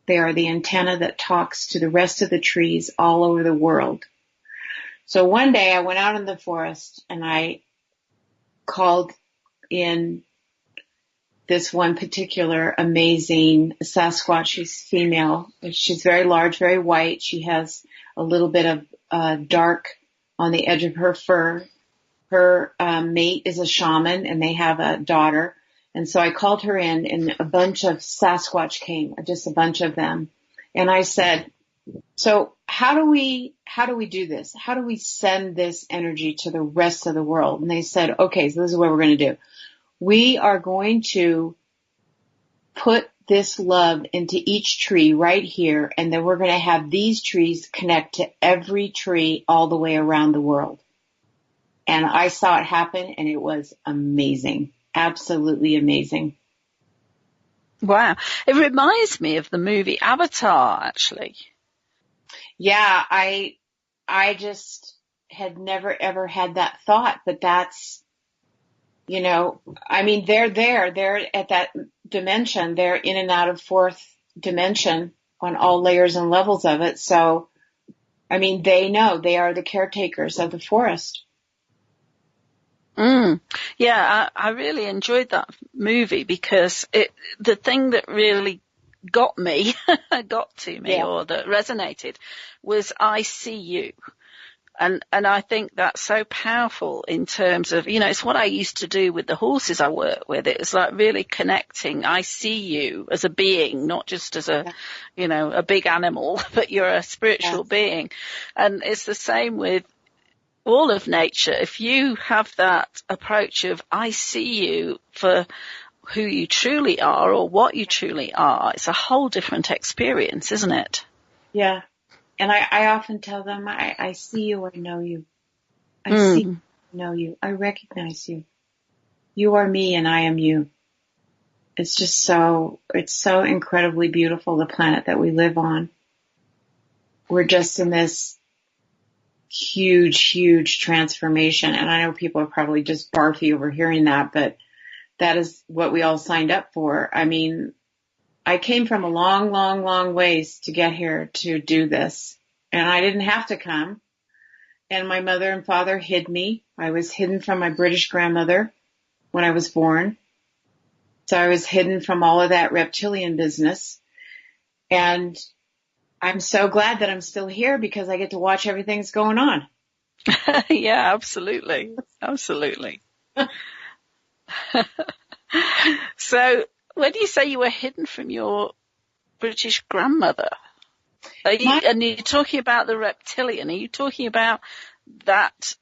They are the antenna that talks to the rest of the trees all over the world. So one day I went out in the forest and I called in this one particular amazing Sasquatch. She's female. She's very large, very white. She has a little bit of dark on the edge of her fur. Her mate is a shaman, and they have a daughter. And so I called her in, and a bunch of Sasquatch came, just a bunch of them. And I said, so how do we do this? How do we send this energy to the rest of the world? And they said, okay, so this is what we're going to do. We are going to put this love into each tree right here, and then we're going to have these trees connect to every tree all the way around the world. And I saw it happen, and it was amazing. Absolutely amazing. Wow. It reminds me of the movie Avatar, actually. Yeah, I just had never, ever had that thought, but that's, they're there. They're at that dimension. They're in and out of fourth dimension on all layers and levels of it. So, they know they are the caretakers of the forest. Yeah, I really enjoyed that movie because the thing that really got me, got to me, or that resonated was I see you. And I think that's so powerful in terms of, it's what I used to do with the horses I work with. It was like really connecting. I see you as a being, not just as a big animal, but you're a spiritual being. And it's the same with all of nature. If you have that approach of, I see you for who you truly are or what you truly are, it's a whole different experience, isn't it? Yeah. And I often tell them, I see you, I know you. I see you, I know you. I recognize you. You are me and I am you. It's just it's so incredibly beautiful, the planet that we live on. We're just in this huge, huge transformation. And I know people are probably just barfy over hearing that, but that is what we all signed up for. I mean, I came from a long, long, long ways to get here to do this. And I didn't have to come. And my mother and father hid me. I was hidden from my British grandmother when I was born. So I was hidden from all of that reptilian business. And I'm so glad that I'm still here because I get to watch everything that's going on. Yeah, absolutely. Absolutely. So when you say you were hidden from your British grandmother, and you're talking about the reptilian, are you talking about that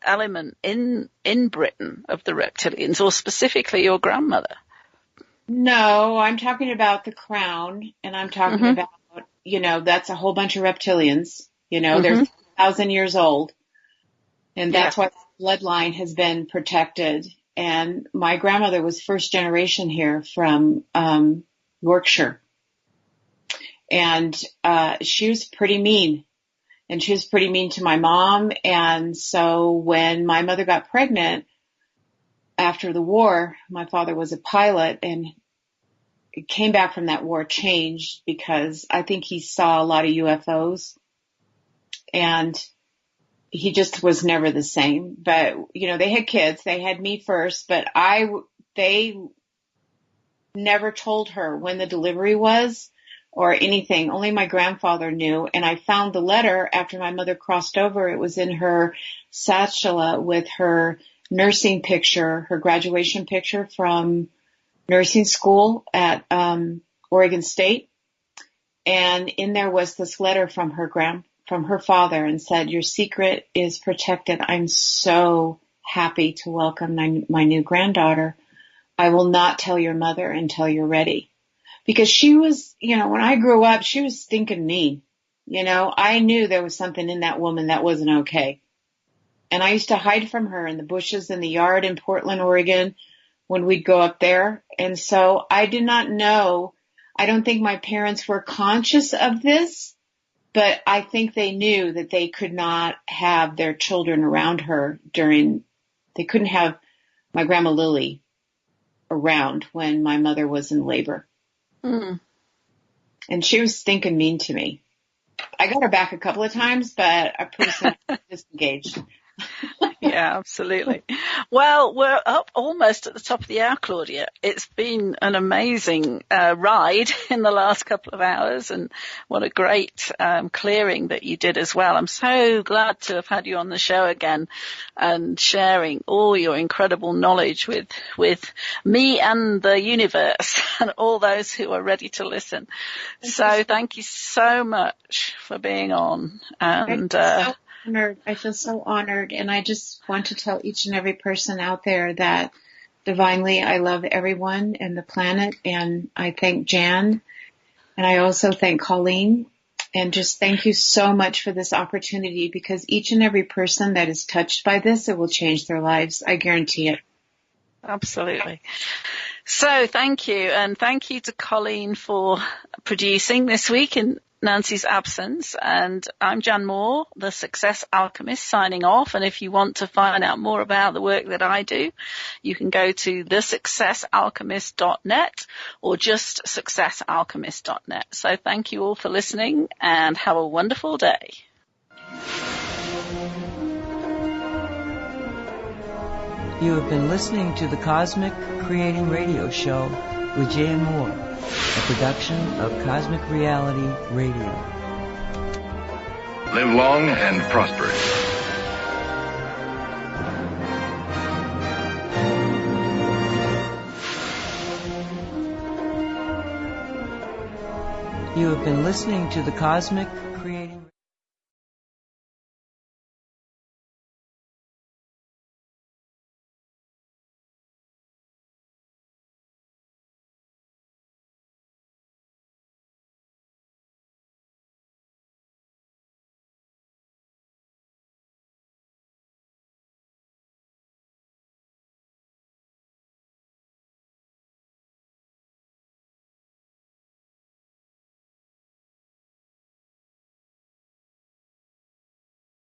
element in Britain of the reptilians, or specifically your grandmother? No, I'm talking about the crown, and I'm talking about, that's a whole bunch of reptilians. They're 1,000 years old, and that's why the bloodline has been protected. And my grandmother was first generation here from Yorkshire. And she was pretty mean. And she was pretty mean to my mom. And so when my mother got pregnant after the war, my father was a pilot and came back from that war changed because I think he saw a lot of UFOs. And he just was never the same. But, they had kids. They had me first. But they never told her when the delivery was or anything. Only my grandfather knew. And I found the letter after my mother crossed over. It was in her satchel with her nursing picture, her graduation picture from nursing school at Oregon State. And in there was this letter from her father, and said, "Your secret is protected. I'm so happy to welcome my new granddaughter. I will not tell your mother until you're ready." Because she was, when I grew up, she was stinking mean. I knew there was something in that woman that wasn't okay. And I used to hide from her in the bushes in the yard in Portland, Oregon, when we'd go up there. And so I did not know, I don't think my parents were conscious of this, but I think they knew that they could not have their children around her they couldn't have my grandma Lily around when my mother was in labor. And she was stinking mean to me. I got her back a couple of times, but I pretty soon disengaged. Yeah, absolutely. Well, we're up almost at the top of the hour, Claudia. It's been an amazing ride in the last couple of hours, and what a great clearing that you did as well. I'm so glad to have had you on the show again and sharing all your incredible knowledge with me and the universe and all those who are ready to listen. So thank you so much for being on. And honored. I feel so honored, and I just want to tell each and every person out there that divinely I love everyone and the planet, and I thank Jan, and I also thank Colleen, and just thank you so much for this opportunity, because each and every person that is touched by this, it will change their lives. I guarantee it. Absolutely. So thank you, and thank you to Colleen for producing this week in Nancy's absence. And I'm Jan Moore, the Success Alchemist, signing off. And if you want to find out more about the work that I do, you can go to thesuccessalchemist.net or just successalchemist.net. So thank you all for listening, and have a wonderful day. You have been listening to the Cosmic Creating Radio Show with Jan Moore, a production of Cosmic Reality Radio. Live long and prosperous. You have been listening to the Cosmic Creating